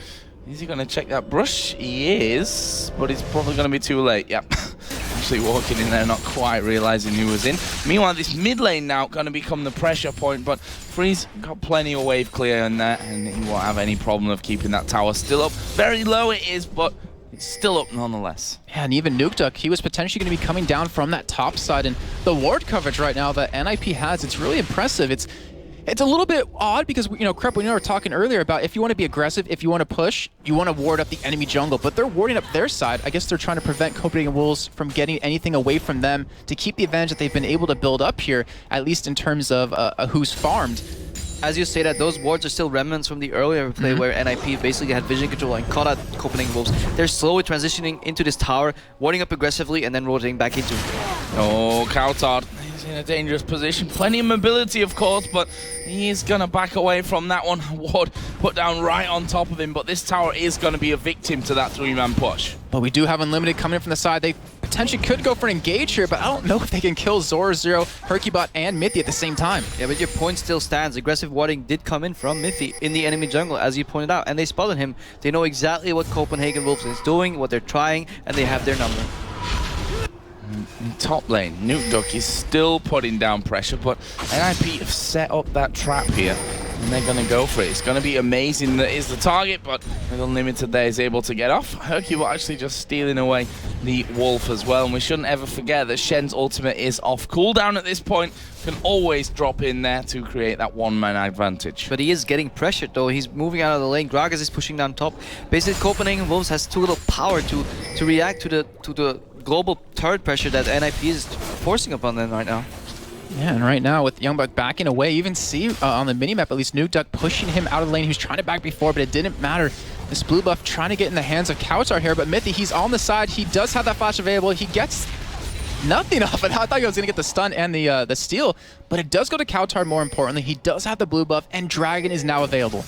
is he going to check that brush? He is, but he's probably going to be too late. Yep. Actually walking in there, not quite realizing who was in. Meanwhile, this mid lane now going to become the pressure point, but Freeze got plenty of wave clear in there, and he won't have any problem of keeping that tower still up. Very low it is, but it's still up nonetheless. Yeah, and even Nukeduck, he was potentially going to be coming down from that top side, and the ward coverage right now that NIP has, it's really impressive. It's a little bit odd because, you know, Krep, we were talking earlier about if you want to be aggressive, if you want to push, you want to ward up the enemy jungle, but they're warding up their side. I guess they're trying to prevent Copenhagen Wolves from getting anything away from them to keep the advantage that they've been able to build up here, at least in terms of who's farmed. As you say that, those wards are still remnants from the earlier play where NIP basically had vision control and caught out Copenhagen Wolves. They're slowly transitioning into this tower, warding up aggressively and then rotating back into. Oh, Kautar, he's in a dangerous position. Plenty of mobility, of course, but he is going to back away from that one. Ward put down right on top of him, but this tower is going to be a victim to that three-man push. But we do have Unlimited coming in from the side. They potentially could go for an engage here, but I don't know if they can kill Zoro, Hercubot, and Mithy at the same time. Yeah, but your point still stands. Aggressive warding did come in from Mithy in the enemy jungle, as you pointed out, and they spotted him. They know exactly what Copenhagen Wolves is doing, what they're trying, and they have their number. In top lane, Nukeduck is still putting down pressure, but NIP have set up that trap here, and they're going to go for it. It's going to be amazing that is the target, but with Unlimited there is able to get off. Hercubot actually just stealing away the Wolf as well, and we shouldn't ever forget that Shen's ultimate is off cooldown at this point. Can always drop in there to create that one-man advantage. But he is getting pressured though. He's moving out of the lane. Gragas is pushing down top. Basically, Copenhagen Wolves has too little power to react to the global turret pressure that NIP is forcing upon them right now. Yeah, and right now with Youngbuck backing away, you even see on the minimap at least Nukeduck pushing him out of the lane. He was trying to back before, but it didn't matter. This blue buff trying to get in the hands of Kautar here, but Mithy, he's on the side. He does have that flash available. He gets nothing off it. I thought he was going to get the stun and the steal, but it does go to Kautar more importantly. He does have the blue buff, and Dragon is now available.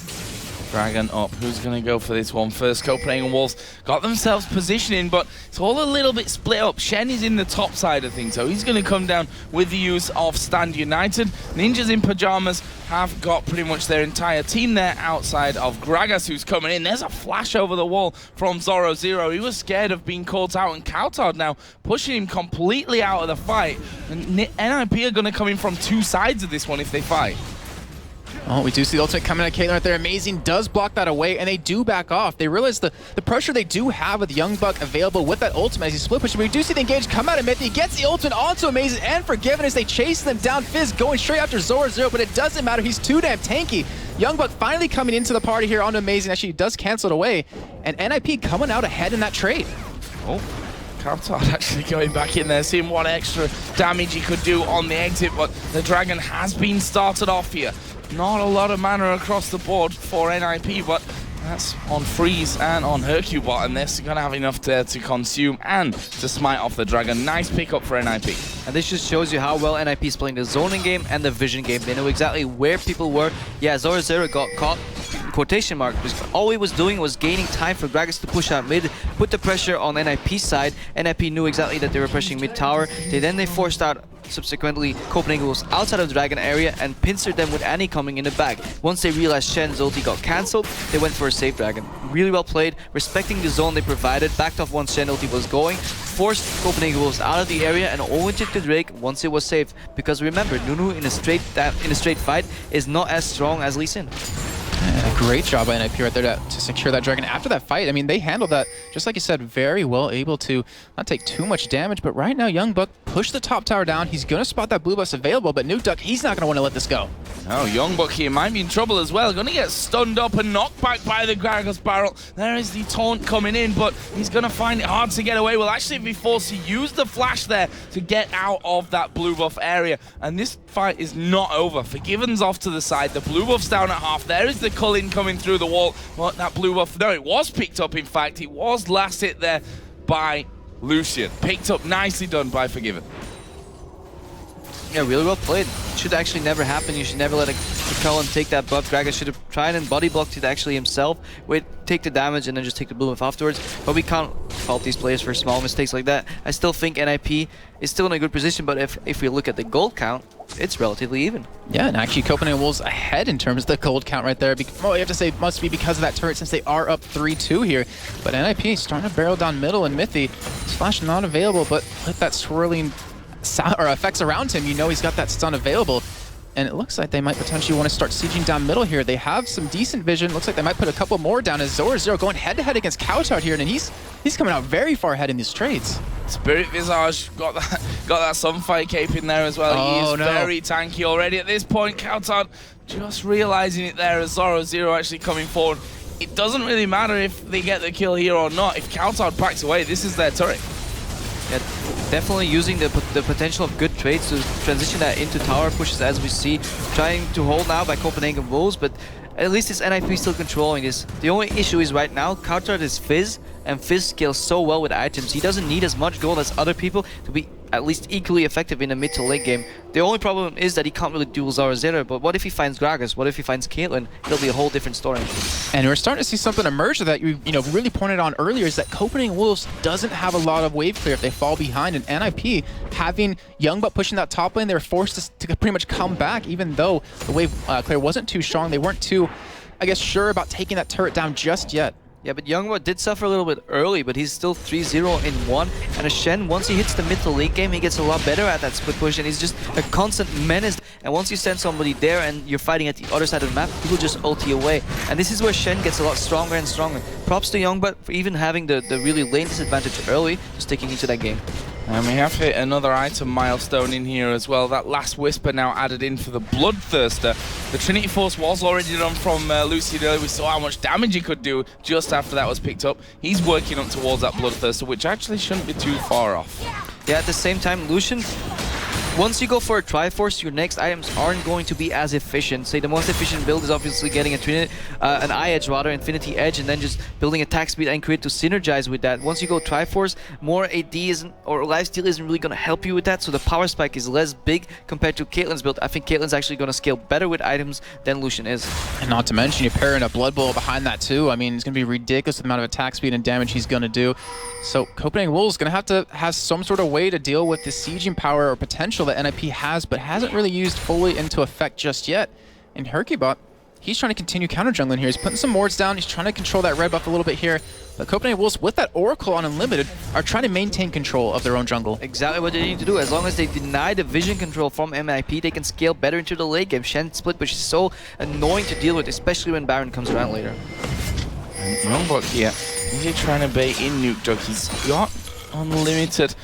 Dragon up. Who's going to go for this one first? Copenhagen Wolves got themselves positioning, but it's all a little bit split up. Shen is in the top side of things, so he's going to come down with the use of Stand United. Ninjas in Pyjamas have got pretty much their entire team there outside of Gragas, who's coming in. There's a flash over the wall from Zoro. He was scared of being caught out, and Kautar now pushing him completely out of the fight. And NIP are going to come in from two sides of this one if they fight. Oh, we do see the ultimate coming at Caitlyn right there. Amazing does block that away, and they do back off. They realize the pressure they do have with Youngbuck available with that ultimate as he split pushes. We do see the engage come out of Mithy. He gets the ultimate onto Amazing and Forgiven as they chase them down. Fizz going straight after Zoro, but it doesn't matter. He's too damn tanky. Youngbuck finally coming into the party here onto Amazing. Actually, does cancel it away, and NIP coming out ahead in that trade. Oh. Kautar actually going back in there, seeing what extra damage he could do on the exit, but the Dragon has been started off here. Not a lot of mana across the board for NIP, but That's on Freeze and on Hercubot, and they're going to have enough to consume and to smite off the Dragon. Nice pickup for NIP. And this just shows you how well NIP is playing the zoning game and the vision game. They know exactly where people were. Yeah, Zoro got caught, quotation mark, because all he was doing was gaining time for Gragas to push out mid, put the pressure on NIP's side. NIP knew exactly that they were pushing mid tower. They forced out subsequently Copenhagen was outside of the Dragon area and pincered them with Annie coming in the back. Once they realized Shen's ulti got cancelled, they went for a safe Dragon. Really well played, respecting the zone they provided, backed off once Shen ulti was going, forced Copenhagen Wolves out of the area and only took the Drake once it was safe. Because remember, Nunu in a straight fight is not as strong as Lee Sin. Yeah, great job by NIP right there to secure that Dragon after that fight. I mean, they handled that, just like you said, very well, able to not take too much damage. But right now, Youngbuck pushed the top tower down. He's going to spot that blue buff available, but Nuke Duck, he's not going to want to let this go. Oh, Youngbuck here might be in trouble as well. Going to get stunned up and knocked back by the Gragas barrel. There is the taunt coming in, but he's going to find it hard to get away. Will actually be forced to use the flash there to get out of that blue buff area. And this fight is not over. Forgiven's off to the side. The blue buff's down at half. There is the Cullen coming through the wall. But that blue buff, no, it was picked up, in fact. It was last hit there by Lucian. Picked up, nicely done by Forgiven. Yeah, really well played. Should actually never happen. You should never let a Cullen take that buff. Gragas should have tried and body blocked it actually himself. Take the damage and then just take the blue buff afterwards. But we can't fault these players for small mistakes like that. I still think NIP is still in a good position, but if we look at the gold count, it's relatively even. Yeah, and actually Copenhagen Wolves ahead in terms of the gold count right there. Well, you have to say it must be because of that turret since they are up 3-2 here. But NIP starting to barrel down middle, and Mythy, Splash not available, but with that swirling or effects around him, you know he's got that stun available. And it looks like they might potentially want to start sieging down middle here. They have some decent vision. Looks like they might put a couple more down as Zoro going head-to-head against Kowtow here, and he's coming out very far ahead in these trades. Spirit Visage got that Sunfire cape in there as well. He is very tanky already at this point. Kowtow just realizing it there as Zero actually coming forward. It doesn't really matter if they get the kill here or not. If Kowtow backs away, this is their turret. Yeah, definitely using the potential of good trades to transition that into tower pushes, as we see. Trying to hold now by Copenhagen Wolves, but at least this NIP still controlling this. The only issue is right now, Kowtow is Fizz, and Fizz scales so well with items. He doesn't need as much gold as other people to be at least equally effective in the mid to late game. The only problem is that he can't really duel Zero, but what if he finds Gragas? What if he finds Caitlyn? It'll be a whole different story. And we're starting to see something emerge that you really pointed on earlier, is that Copenhagen Wolves doesn't have a lot of wave clear if they fall behind, and NIP having Youngbuck pushing that top lane, they're forced to pretty much come back, even though the wave clear wasn't too strong. They weren't too, I guess, sure about taking that turret down just yet. Yeah, but Youngbuck did suffer a little bit early, but he's still 3-0 in 1. And a Shen, once he hits the mid to late game, he gets a lot better at that split push, and he's just a constant menace. And once you send somebody there and you're fighting at the other side of the map, people just ulti away. And this is where Shen gets a lot stronger and stronger. Props to Youngbuck for even having the really lane disadvantage early, just taking into that game. And we have hit another item milestone in here as well. That last Whisper now added in for the Bloodthirster. The Trinity Force was already done from Lucian earlier. We saw how much damage he could do just after that was picked up. He's working up towards that Bloodthirster, which actually shouldn't be too far off. Yeah, at the same time, Lucian, once you go for a Triforce, your next items aren't going to be as efficient. Say the most efficient build is obviously getting an Eye Edge rather, Infinity Edge, and then just building attack speed and crit to synergize with that. Once you go Triforce, more AD isn't, or lifesteal isn't really going to help you with that, so the power spike is less big compared to Caitlyn's build. I think Caitlyn's actually going to scale better with items than Lucian is. And not to mention, you pair in a Blood Bowl behind that too. I mean, it's going to be ridiculous the amount of attack speed and damage he's going to do. So Copenhagen Wolves is going to have some sort of way to deal with the sieging power or potential that NIP has, but hasn't really used fully into effect just yet. And Hercubot, he's trying to continue counter jungling here. He's putting some wards down. He's trying to control that red buff a little bit here. But Copenhagen Wolves, with that Oracle on Unlimited, are trying to maintain control of their own jungle. Exactly what they need to do. As long as they deny the vision control from MIP, they can scale better into the late game. Shen split, which is so annoying to deal with, especially when Baron comes around later. Youngbuck here, he's trying to bait in Nuke Duck. He's got Unlimited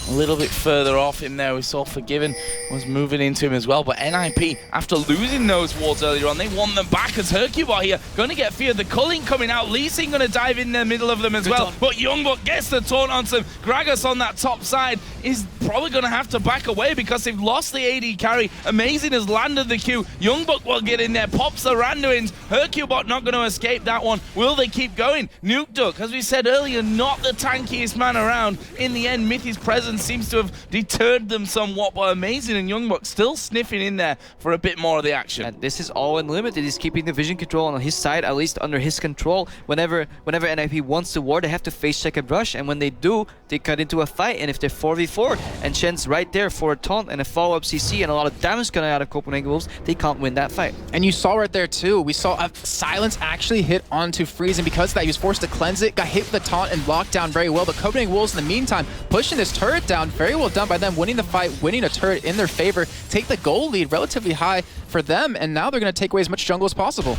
a little bit further off him there. We saw Forgiven was moving into him as well, but NIP, after losing those wards earlier on, they want them back as Hercubot here. Going to get feared. The Culling coming out. Lee Sin going to dive in the middle of them as well, but Youngblood gets the taunt on some. Gragas on that top side is probably going to have to back away because they've lost the AD carry. Amazing has landed the Q. Youngbuck will get in there, pops the Randuins. Hercubot not going to escape that one. Will they keep going? Nuke Duck, as we said earlier, not the tankiest man around. In the end, Mithy's presence seems to have deterred them somewhat, but Amazing and Youngbuck still sniffing in there for a bit more of the action. And this is all unlimited. He's keeping the vision control on his side, at least under his control. Whenever NIP wants to ward, they have to face check a brush, and when they do, they cut into a fight. And if they're 4v4 and Shen's right there for a taunt and a follow-up CC and a lot of damage coming out of Copenhagen Wolves, they can't win that fight. And you saw right there too, we saw a silence actually hit onto Freeze, and because of that he was forced to cleanse it, got hit with the taunt and locked down very well. But Copenhagen Wolves in the meantime pushing this turret down, very well done by them, winning the fight, winning a turret in their favor, take the goal lead relatively high for them, and now they're going to take away as much jungle as possible.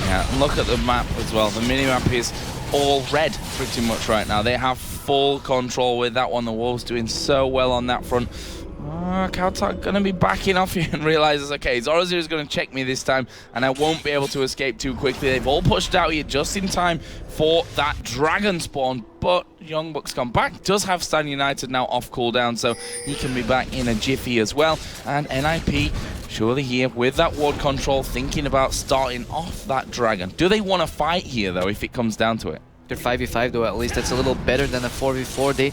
Yeah, look at the map as well. The mini-map is all red pretty much right now. They have full control with that one. The Wolves doing so well on that front. Kautark going to be backing off here and realizes, okay, Zorazir is going to check me this time and I won't be able to escape too quickly. They've all pushed out here just in time for that dragon spawn, but Youngbuck's gone back. Does have Stan United now off cooldown, so he can be back in a jiffy as well. And NIP surely here with that ward control, thinking about starting off that dragon. Do they want to fight here though if it comes down to it? They're 5v5 though, at least that's a little better than a 4v4.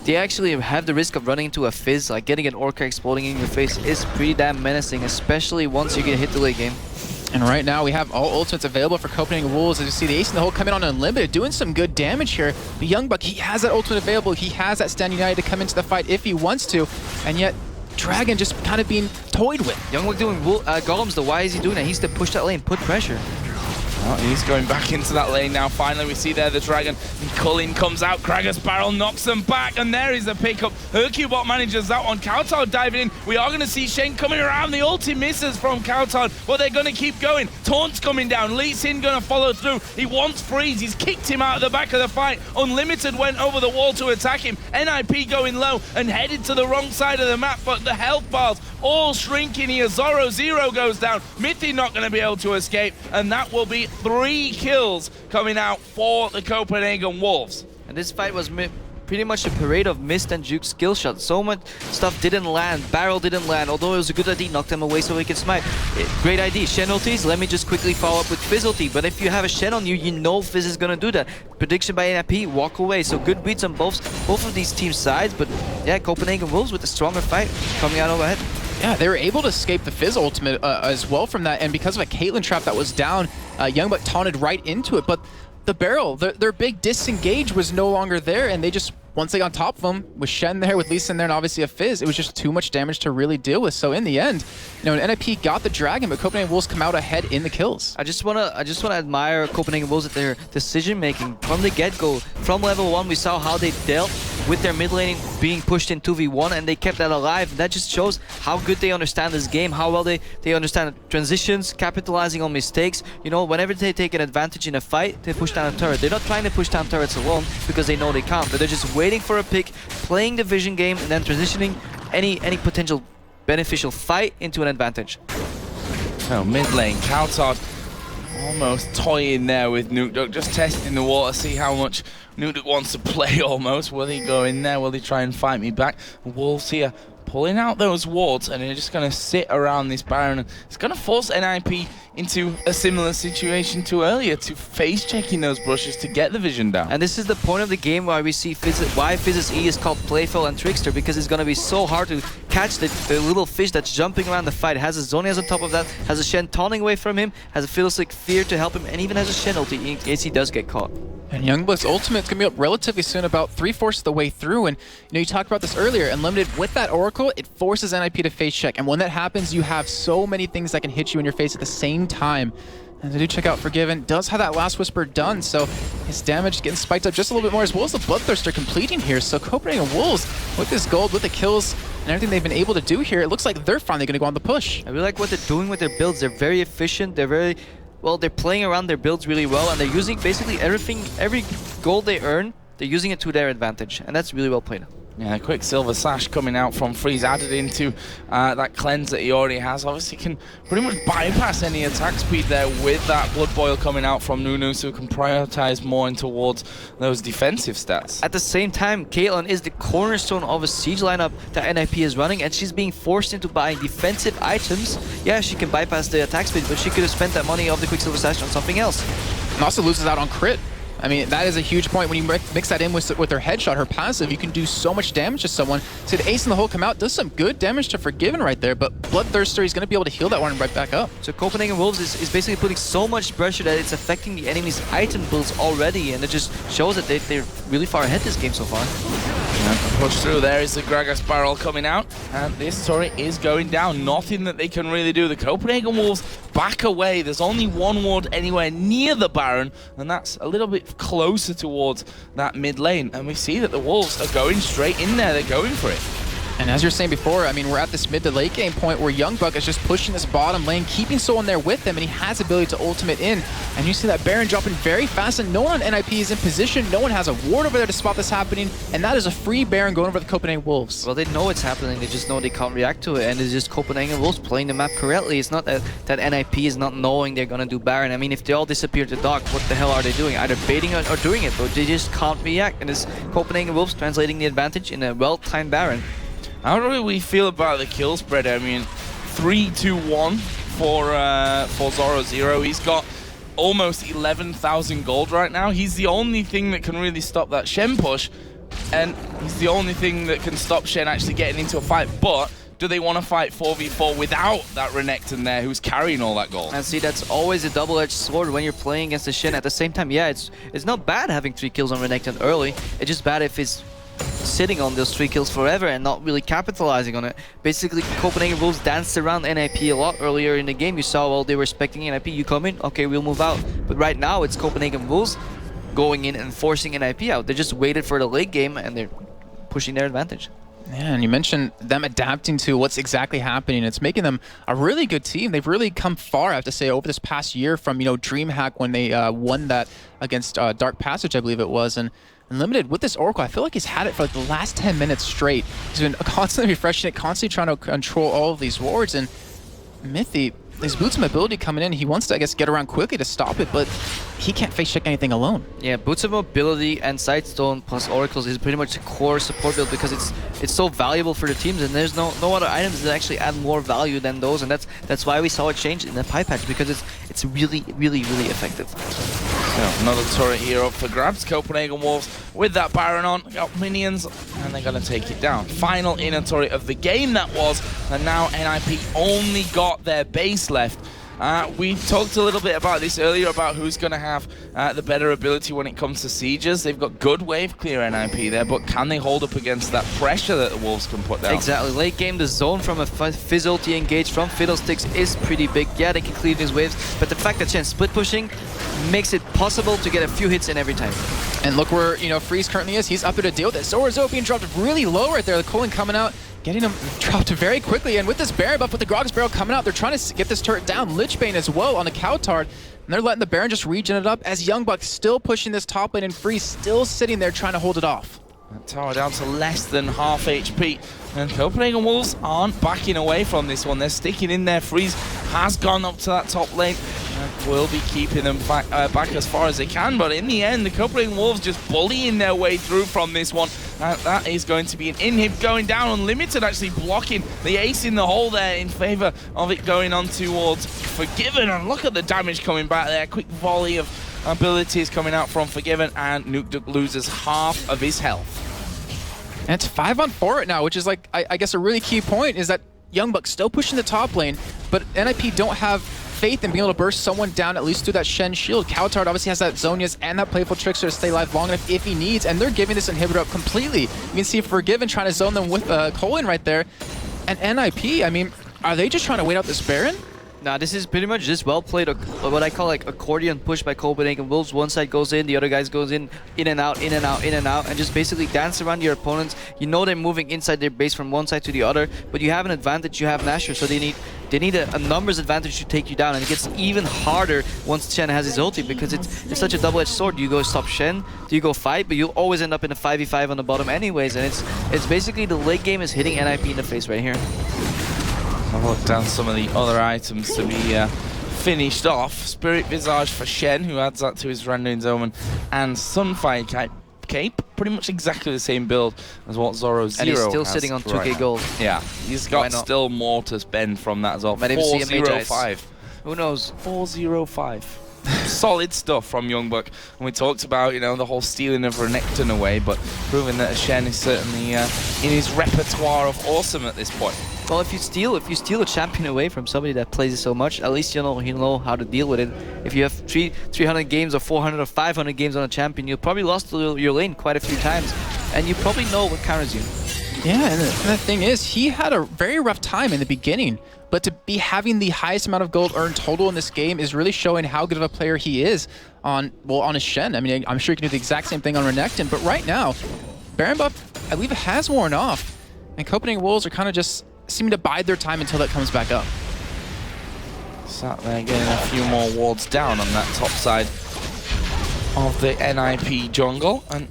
They actually have the risk of running into a fizz, like getting an Orca exploding in your face is pretty damn menacing, especially once you get hit the late game. And right now we have all ultimates available for Copenhagen Wolves. As you see, the Ace in the hole coming on unlimited, doing some good damage here. But Youngbuck, he has that ultimate available. He has that Stand United to come into the fight if he wants to. And yet, Dragon just kind of being toyed with. Youngbuck doing golems though. Why is he doing that? He's to push that lane, put pressure. Oh, he's going back into that lane now. Finally, we see there the dragon. And Cullen comes out. Krager's barrel knocks them back. And there is the pickup. Hercubot manages that one. Kautark diving in. We are going to see Shen coming around. The ulti misses from Kautark, but they're going to keep going. Taunt's coming down. Lee Sin going to follow through. He wants Freeze. He's kicked him out of the back of the fight. Unlimited went over the wall to attack him. NIP going low and headed to the wrong side of the map, but the health bars all shrinking here. Zero goes down. Mithy not going to be able to escape, and that will be 3 kills coming out for the Copenhagen Wolves. And this fight was pretty much a parade of missed and juke skill shots. So much stuff didn't land. Barrel didn't land, although it was a good ID. Knocked them away so he can smite. Great ID. Shen ultis, let me just quickly follow up with Fizz ulti. But if you have a Shen on you, you know Fizz is going to do that. Prediction by NIP, walk away. So good beats on both of these team sides. But yeah, Copenhagen Wolves with a stronger fight coming out overhead. Yeah, they were able to escape the Fizz ultimate as well from that, and because of a Caitlyn trap that was down, Youngbuck taunted right into it, but the barrel, their big disengage was no longer there, and they just, once they got on top of them, with Shen there, with Lee Sin there, and obviously a Fizz, it was just too much damage to really deal with. So in the end, you know, NIP got the dragon, but Copenhagen Wolves come out ahead in the kills. I just wanna admire Copenhagen Wolves at their decision making from the get-go. From level 1, we saw how they dealt with their mid laning being pushed in 2v1, and they kept that alive. That just shows how good they understand this game, how well they understand transitions, capitalizing on mistakes. You know, whenever they take an advantage in a fight, they push down a turret. They're not trying to push down turrets alone because they know they can't, but they're just waiting for a pick, playing the vision game, and then transitioning any potential beneficial fight into an advantage. So mid lane, Kautark almost toying there with Nuke, just testing the water, see how much Nuke wants to play almost. Will he go in there? Will he try and fight me back? Wolves here pulling out those wards, and they're just going to sit around this Baron. And it's going to force NIP into a similar situation to earlier, to face checking those brushes to get the vision down. And this is the point of the game why we see why Fizz's E is called Playful and Trickster, because it's going to be so hard to catch the little fish that's jumping around the fight. It has a Zhonya's on top of that, has a Shen taunting away from him, has a Fiddlestick Fear to help him, and even has a Shen ulti in case he does get caught. And Youngbuck's ultimate's going to be up relatively soon, about 3/4 of the way through. And you know, you talked about this earlier, Unlimited with that Oracle, it forces NIP to face check. And when that happens, you have so many things that can hit you in your face at the same time. And I do check out Forgiven, does have that Last Whisper done, so his damage getting spiked up just a little bit more, as well as the Bloodthirster completing here. So Copenhagen Wolves, with this gold, with the kills, and everything they've been able to do here, it looks like they're finally going to go on the push. I really like what they're doing with their builds. They're very efficient, they're playing around their builds really well, and they're using basically every gold they earn, they're using it to their advantage, and that's really well played. Yeah, a quick silver sash coming out from Freeze, added into that cleanse that he already has. Obviously can pretty much bypass any attack speed there with that Blood Boil coming out from Nunu, so can prioritize more in towards those defensive stats. At the same time, Caitlyn is the cornerstone of a siege lineup that NIP is running, and she's being forced into buying defensive items. Yeah, she can bypass the attack speed, but she could have spent that money of the Quicksilver Sash on something else. And also loses out on crit. I mean, that is a huge point. When you mix that in with her headshot, her passive, you can do so much damage to someone. So the ace in the hole come out, does some good damage to Forgiven right there, but Bloodthirster is going to be able to heal that one right back up. So Copenhagen Wolves is basically putting so much pressure that it's affecting the enemy's item builds already, and it just shows that they're really far ahead this game so far. Push through. There is the Gragas barrel coming out, and this turret is going down. Nothing that they can really do. The Copenhagen Wolves back away. There's only one ward anywhere near the Baron, and that's a little bit closer towards that mid lane. And we see that the Wolves are going straight in there. They're going for it. And as you're saying before, I mean, we're at this mid to late game point where Youngbuck is just pushing this bottom lane, keeping someone there with him, and he has the ability to ultimate in. And you see that Baron dropping very fast, and no one on NIP is in position. No one has a ward over there to stop this happening, and that is a free Baron going over the Copenhagen Wolves. Well, they know it's happening, they just know they can't react to it, and it's just Copenhagen Wolves playing the map correctly. It's not that NIP is not knowing they're gonna do Baron. I mean, if they all disappear to Dock, what the hell are they doing? Either baiting or doing it, but they just can't react, and it's Copenhagen Wolves translating the advantage in a well-timed Baron. How do we feel about the kill spread? I mean, 3-2-1 for Zoro Zero. He's got almost 11,000 gold right now. He's the only thing that can really stop that Shen push, and he's the only thing that can stop Shen actually getting into a fight. But do they want to fight 4v4 without that Renekton there who's carrying all that gold? And see, that's always a double-edged sword when you're playing against the Shen. At the same time, yeah, it's not bad having 3 kills on Renekton early. It's just bad if it's sitting on those 3 kills forever and not really capitalizing on it. Basically, Copenhagen Wolves danced around NIP a lot earlier in the game. You saw, well, they were expecting NIP, you come in, okay, we'll move out. But right now, it's Copenhagen Wolves going in and forcing NIP out. They just waited for the late game and they're pushing their advantage. Yeah, and you mentioned them adapting to what's exactly happening. It's making them a really good team. They've really come far, I have to say, over this past year from, DreamHack when they won that against Dark Passage, I believe it was. And Unlimited, with this Oracle, I feel like he's had it for like the last 10 minutes straight. He's been constantly refreshing it, constantly trying to control all of these wards. And Mythy, his Boots of Mobility coming in, he wants to, I guess, get around quickly to stop it, but he can't face check anything alone. Yeah, Boots of Mobility and Sidestone plus Oracles is pretty much the core support build because it's so valuable for the teams, and there's no other items that actually add more value than those, and that's why we saw it change in the Pi patch, because it's really, really, really effective. So another turret here up for grabs. Copenhagen Wolves with that Baron on, got minions, and they're going to take it down. Final inner turret of the game that was, and now NIP only got their base left. We talked a little bit about this earlier, about who's going to have the better ability when it comes to sieges. They've got good wave clear NIP there, but can they hold up against that pressure that the Wolves can put down? Exactly. Late game, the zone from a Fizz ulti engage from Fiddlesticks is pretty big. Yeah, they can clear these waves, but the fact that Shen's split pushing makes it possible to get a few hits in every time. And look where, Freeze currently is. He's up there to deal with it. Zorazo being dropped really low right there. The Cologne coming out, getting him dropped very quickly. And with this Baron buff, with the Gragas barrel coming out, they're trying to get this turret down. Lichbane as well on the Cowtard. And they're letting the Baron just regen it up as Youngbuck still pushing this top lane, and Freeze still sitting there trying to hold it off. That tower down to less than half HP. And Copenhagen Wolves aren't backing away from this one. They're sticking in there. Freeze has gone up to that top lane and will be keeping them back as far as they can. But in the end, the Copenhagen Wolves just bullying their way through from this one. That is going to be an inhib going down. Unlimited actually blocking the ace in the hole there in favor of it going on towards Forgiven. And look at the damage coming back there. Quick volley of abilities coming out from Forgiven, and Nukeduck loses half of his health. And it's 5-on-4 right now, which is like, I guess a really key point is that Youngbuck's still pushing the top lane, but NIP don't have faith in being able to burst someone down, at least through that Shen shield. Cowtard obviously has that Zonias and that Playful Trickster to stay alive long enough if he needs, and they're giving this inhibitor up completely. You can see Forgiven trying to zone them with Cologne right there. And NIP, I mean, are they just trying to wait out this Baron? Nah, this is pretty much just well played, what I call like accordion push by Copenhagen Wolves. One side goes in, the other guys goes in and out, in and out, in and out, and just basically dance around your opponents. You know they're moving inside their base from one side to the other, but you have an advantage, you have Nashor, so they need They need a numbers advantage to take you down, and it gets even harder once Shen has his ulti, because it's such a double-edged sword. You go stop Shen, do you go fight, but you'll always end up in a 5v5 on the bottom anyways, and it's basically the late game is hitting NIP in the face right here. I'll look down some of the other items to be finished off. Spirit Visage for Shen, who adds that to his Randuin's Omen, and Sunfire Cape. Pretty much exactly the same build as what Zoro Zero has. And he's still has sitting on 2k gold. Yeah, he's got still more to spend from that as well. Might even see a 405. Who knows? 405. Solid stuff from Youngbuck. And we talked about, you know, the whole stealing of Renekton away, but proving that Shen is certainly in his repertoire of awesome at this point. Well, if you steal a champion away from somebody that plays it so much, at least you know how to deal with it. If you have 300 games or 400 or 500 games on a champion, you've probably lost your lane quite a few times, and you probably know what counters you. Yeah, and the thing is, he had a very rough time in the beginning, but to be having the highest amount of gold earned total in this game is really showing how good of a player he is on his Shen. I mean, I'm sure he can do the exact same thing on Renekton, but right now, Baron buff, I believe it has worn off, and Copenhagen Wolves are kind of just seeming to bide their time until that comes back up. Sat there getting a few more wards down on that top side of the NIP jungle, and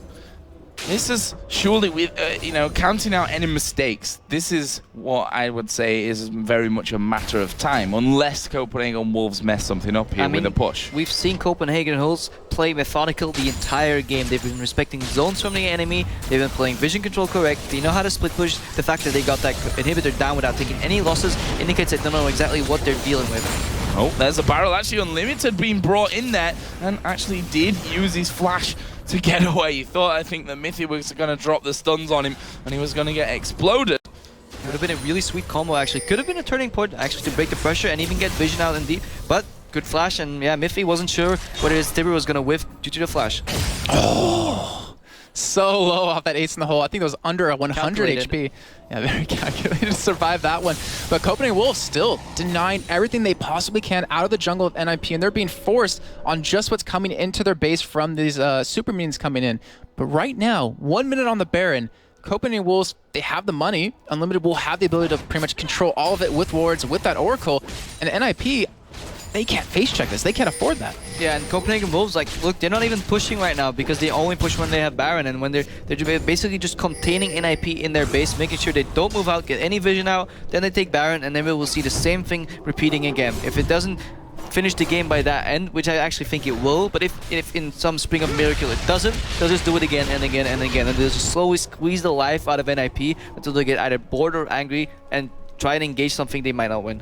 this is surely, with you know, counting out any mistakes, this is what I would say is very much a matter of time, unless Copenhagen Wolves mess something up here with a push. We've seen Copenhagen Wolves play methodical the entire game. They've been respecting zones from the enemy, they've been playing vision control correct, they know how to split push. The fact that they got that inhibitor down without taking any losses indicates that they know exactly what they're dealing with. Oh, there's a barrel, actually Unlimited being brought in there, and actually did use his flash to get away. He thought, I think, that Mithy was going to drop the stuns on him, and he was going to get exploded. Would have been a really sweet combo, actually. Could have been a turning point, actually, to break the pressure and even get vision out in deep. But good flash, and yeah, Mithy wasn't sure whether his Tibber was going to whiff due to the flash. Oh, so low off that ace in the hole. I think it was under a 100 HP. Yeah, very calculated to survive that one. But Copenhagen Wolves still denying everything they possibly can out of the jungle of NIP, and they're being forced on just what's coming into their base from these super minions coming in. But right now, 1 minute on the Baron, Copenhagen Wolves, they have the money. Unlimited will have the ability to pretty much control all of it with wards, with that Oracle. And NIP, they can't face check this. They can't afford that. Yeah, and Copenhagen Wolves, like, look, they're not even pushing right now because they only push when they have Baron, and when they're basically just containing NIP in their base, making sure they don't move out, get any vision out, then they take Baron, and then we will see the same thing repeating again. If it doesn't finish the game by that end, which I actually think it will, but if in some spring of miracle it doesn't, they'll just do it again and again and again, and they'll just slowly squeeze the life out of NIP until they get either bored or angry and try and engage something they might not win.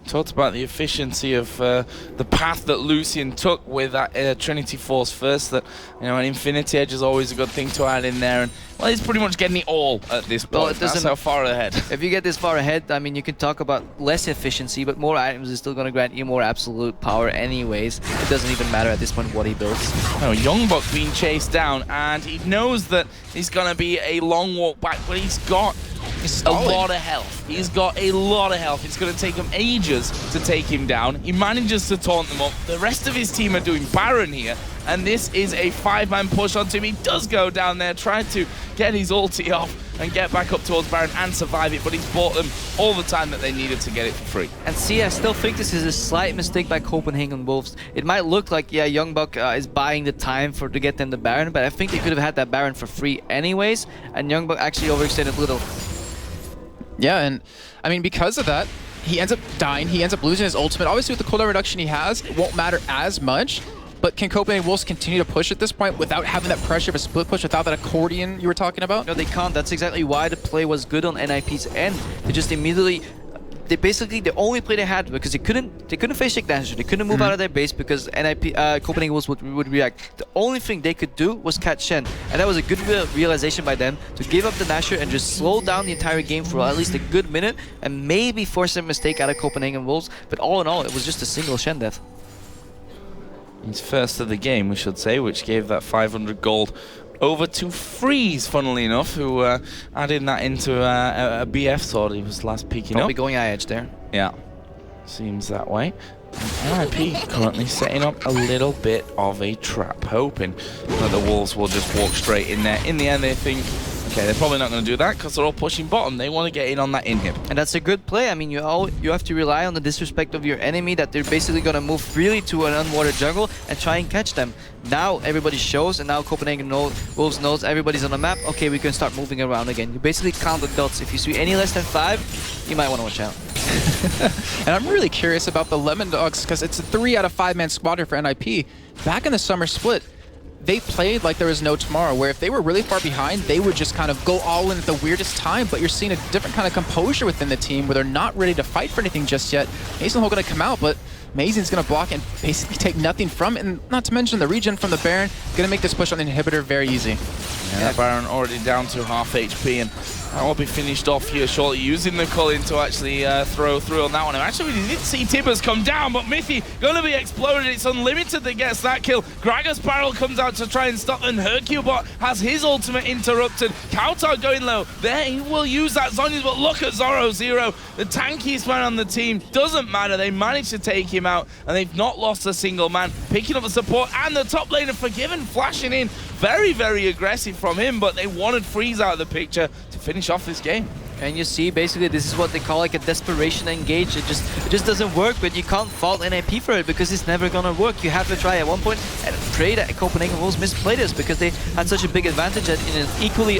Talked about the efficiency of the path that Lucian took with that Trinity Force first, that, you know, an Infinity Edge is always a good thing to add in there, and well, he's pretty much getting it all at this point. Well, that's how far ahead. If you get this far ahead, I mean, you can talk about less efficiency, but more items is still going to grant you more absolute power anyways. It doesn't even matter at this point what he builds. No, Youngbuck being chased down, and he knows that he's going to be a long walk back, but he's got a lot of health. He's got a lot of health. It's going to take him ages to take him down. He manages to taunt them up. The rest of his team are doing Baron here, and this is a 5-man push onto him. He does go down there, try to get his ulti off and get back up towards Baron and survive it, but he's bought them all the time that they needed to get it for free. And see, I still think this is a slight mistake by Copenhagen Wolves. It might look like, yeah, Youngbuck is buying the time to get them the Baron, but I think they could have had that Baron for free anyways, and Youngbuck actually overextended a little. Yeah, and I mean, because of that, he ends up dying, he ends up losing his ultimate. Obviously, with the cooldown reduction he has, it won't matter as much, but can Copenhagen Wolves continue to push at this point without having that pressure of a split push, without that accordion you were talking about? No, they can't. That's exactly why the play was good on NIP's end. They just immediately... They basically, the only play they had, because they couldn't face check Danger, they couldn't move out of their base because Copenhagen Wolves would react. The only thing they could do was catch Shen, and that was a good realization by them to give up the Nasher and just slow down the entire game for at least a good minute and maybe force a mistake out of Copenhagen Wolves, but all in all, it was just a single Shen death. He's first of the game, we should say, which gave that 500 gold over to Freeze, funnily enough, who added that into a BF sword he was last peeking Probably up. going eye edge there. Yeah, seems that way. And NIP currently setting up a little bit of a trap, hoping that the Wolves will just walk straight in there. In the end, they think Okay, they're probably not going to do that because they're all pushing bottom. They want to get in on that inhib. And that's a good play. I mean, you have to rely on the disrespect of your enemy, that they're basically going to move freely to an unwatered jungle and try and catch them. Now everybody shows, and now Copenhagen Wolves knows everybody's on the map. Okay, we can start moving around again. You basically count the dots. If you see any less than 5, you might want to watch out. And I'm really curious about the Lemon Dogs, because it's a 3 out of 5 man squad here for NIP. Back in the summer split, they played like there was no tomorrow, where if they were really far behind, they would just kind of go all in at the weirdest time. But you're seeing a different kind of composure within the team where they're not ready to fight for anything just yet. Ace&Hole going to come out, but Mazin's going to block and basically take nothing from it. And not to mention the regen from the Baron, going to make this push on the inhibitor very easy. Yeah, that Baron already down to half HP, and that will be finished off here shortly, using the Cullen to actually throw through on that one. And actually, we did see Tibbers come down, but Mithy going to be exploded. It's Unlimited that gets that kill. Gragas Barrel comes out to try and stop, and Hercubot has his ultimate interrupted. Kautar going low. There, he will use that Zhonya's, but look at Zoro0, the tankiest man on the team. Doesn't matter, they managed to take him out, and they've not lost a single man. Picking up the support, and the top laner Forgiven flashing in. Very, very aggressive from him, but they wanted Freeze out of the picture to finish off this game. And you see, basically, this is what they call like a desperation engage. It just doesn't work, but you can't fault NIP for it because it's never gonna work. You have to try at one point and pray that Copenhagen Wolves misplay this, because they had such a big advantage that in an equally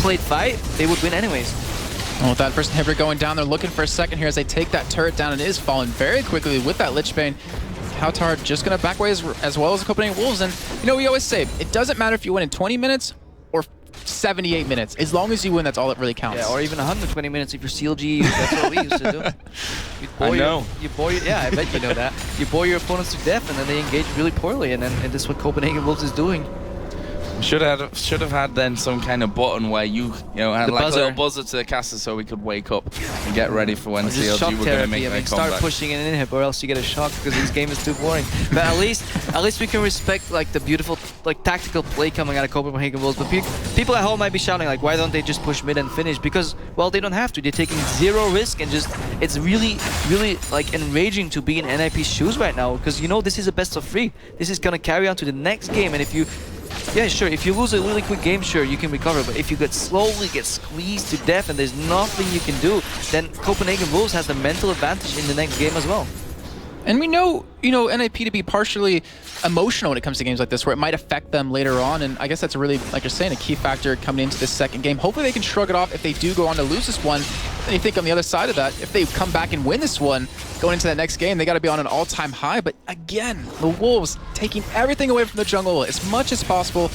played fight, they would win anyways. Well, with that first inhibitor going down, they're looking for a second here as they take that turret down, and it is falling very quickly with that Lich Bane. Kautar just going to back away as well as the Copenhagen Wolves. And, you know, we always say, it doesn't matter if you win in 20 minutes or 78 minutes. As long as you win, that's all that really counts. Yeah, or even 120 minutes if you're CLG. That's what we used to do. I know. Yeah, I bet you know that. You bore your opponents to death, and then they engage really poorly, and this is what Copenhagen Wolves is doing. Should have had then some kind of button where you had the like buzzer. a little buzzer to the caster so we could wake up and get ready for when Just shock CLG were going to therapy. make I their mean, start comeback. pushing an inhib, or else you get a shock because this game is too boring. But at least we can respect like the beautiful like tactical play coming out of Copenhagen Wolves. But people at home might be shouting like, why don't they just push mid and finish? Because, well, they don't have to. They're taking zero risk, and just it's really like enraging to be in NIP's shoes right now, because this is a best of 3. This is gonna carry on to the next game, and if you if you lose a really quick game, sure, you can recover, but if you slowly get squeezed to death and there's nothing you can do, then Copenhagen Wolves has the mental advantage in the next game as well. And we know, NIP to be partially emotional when it comes to games like this, where it might affect them later on. And I guess that's really, like you're saying, a key factor coming into this second game. Hopefully they can shrug it off if they do go on to lose this one. And you think on the other side of that, if they come back and win this one, going into that next game, they got to be on an all-time high. But again, the Wolves taking everything away from the jungle as much as possible.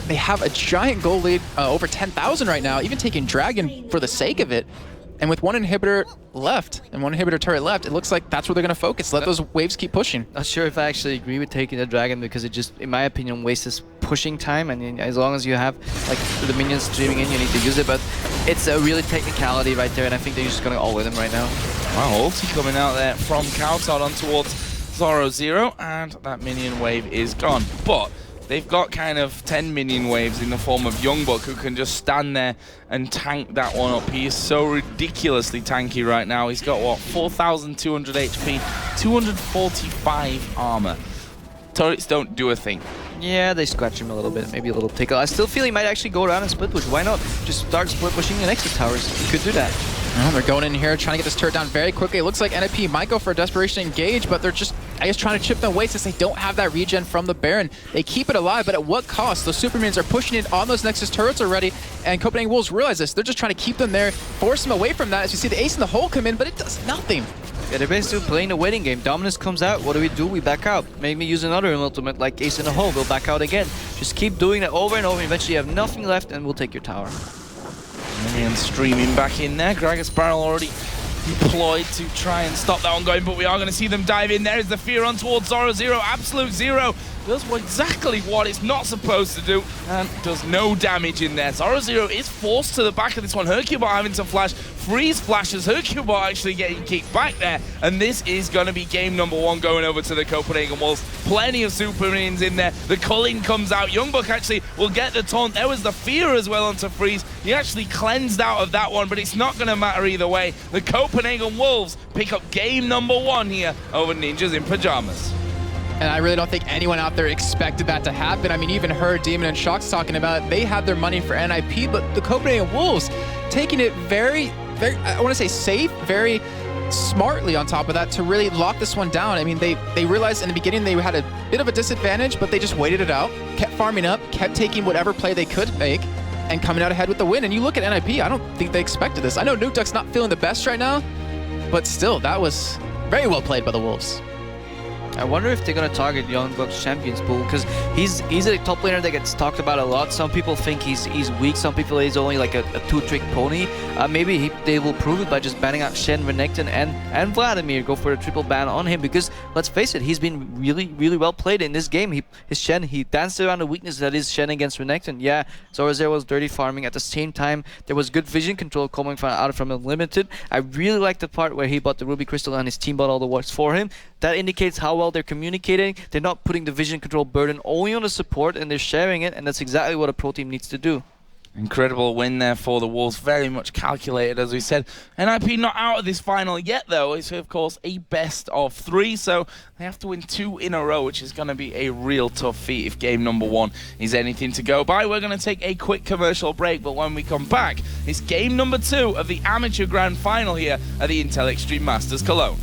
They have a giant goal lead, over 10,000 right now, even taking Dragon for the sake of it. And with one inhibitor left and one inhibitor turret left, it looks like that's where they're going to focus. Let those waves keep pushing. Not sure if I actually agree with taking the Dragon, because it just, in my opinion, wastes pushing time. And as long as you have like the minions streaming in, you need to use it. But it's a really technicality right there, and I think they're just going to all-in them right now. Wow, ulti coming out there from Kautar on towards Zoro0, and that minion wave is gone. But they've got kind of 10 minion waves in the form of Youngbuck, who can just stand there and tank that one up. He is so ridiculously tanky right now. He's got, what, 4,200 HP, 245 armor. Turrets don't do a thing. Yeah, they scratch him a little bit, maybe a little tickle. I still feel he might actually go around and split push. Why not? Just start split pushing the Nexus towers. You could do that. Well, they're going in here, trying to get this turret down very quickly. It looks like NIP might go for a desperation engage, but they're just, I guess, trying to chip them away since they don't have that regen from the Baron. They keep it alive, but at what cost? Those Superminions are pushing in on those Nexus turrets already, and Copenhagen Wolves realize this. They're just trying to keep them there, force them away from that, as you see the Ace-in-the-Hole come in, but it does nothing. Yeah, they're basically playing the waiting game. Dominus comes out, what do? We back out. Maybe use another ultimate like Ace-in-the-Hole, we'll back out again. Just keep doing that over and over, eventually you have nothing left and we'll take your tower. Minions streaming back in there. Gragas Barrel already deployed to try and stop that one going, but we are going to see them dive in. There is the fear on towards Zoro0. Absolute Zero does exactly what it's not supposed to do and does no damage in there. Zoro0 is forced to the back of this one. Hercubot having to flash. Freeze flashes. Hercubot actually getting kicked back there, and this is going to be game number 1 going over to the Copenhagen Wolves. Plenty of super minions in there. The Culling comes out. Youngbuck actually will get the taunt. There was the fear as well onto Freeze. He actually cleansed out of that one, but it's not going to matter either way. The Copenhagen Wolves pick up game number 1 here over Ninjas in Pyjamas. And I really don't think anyone out there expected that to happen. I mean, even her, Demon, and Shock's talking about they had their money for NIP, but the Copenhagen Wolves taking it very, I want to say safe, very smartly on top of that to really lock this one down. I mean, they realized in the beginning they had a bit of a disadvantage, but they just waited it out, kept farming up, kept taking whatever play they could make, and coming out ahead with the win. And you look at NIP, I don't think they expected this. I know Nukeduck's not feeling the best right now, but still, that was very well played by the Wolves. I wonder if they're gonna target Youngbuck's Champions Pool, because he's a top laner that gets talked about a lot. Some people think he's weak. Some people he's only like a two-trick pony. Maybe they will prove it by just banning out Shen, Renekton, and Vladimir. Go for a triple ban on him, because let's face it, he's been really well played in this game. His Shen, he danced around the weakness that is Shen against Renekton. Yeah, Zorazer was dirty farming. At the same time, there was good vision control coming out from Unlimited. I really like the part where he bought the Ruby Crystal and his team bought all the wards for him. That indicates how well they're communicating. They're not putting the vision control burden only on the support, and they're sharing it, and that's exactly what a pro team needs to do. Incredible win there for the Wolves, very much calculated, as we said. NIP not out of this final yet, though. It's, of course, a best of 3, so they have to win 2 in a row, which is going to be a real tough feat if game number 1 is anything to go by. We're going to take a quick commercial break, but when we come back, it's game number 2 of the Amateur Grand Final here at the Intel Extreme Masters Cologne.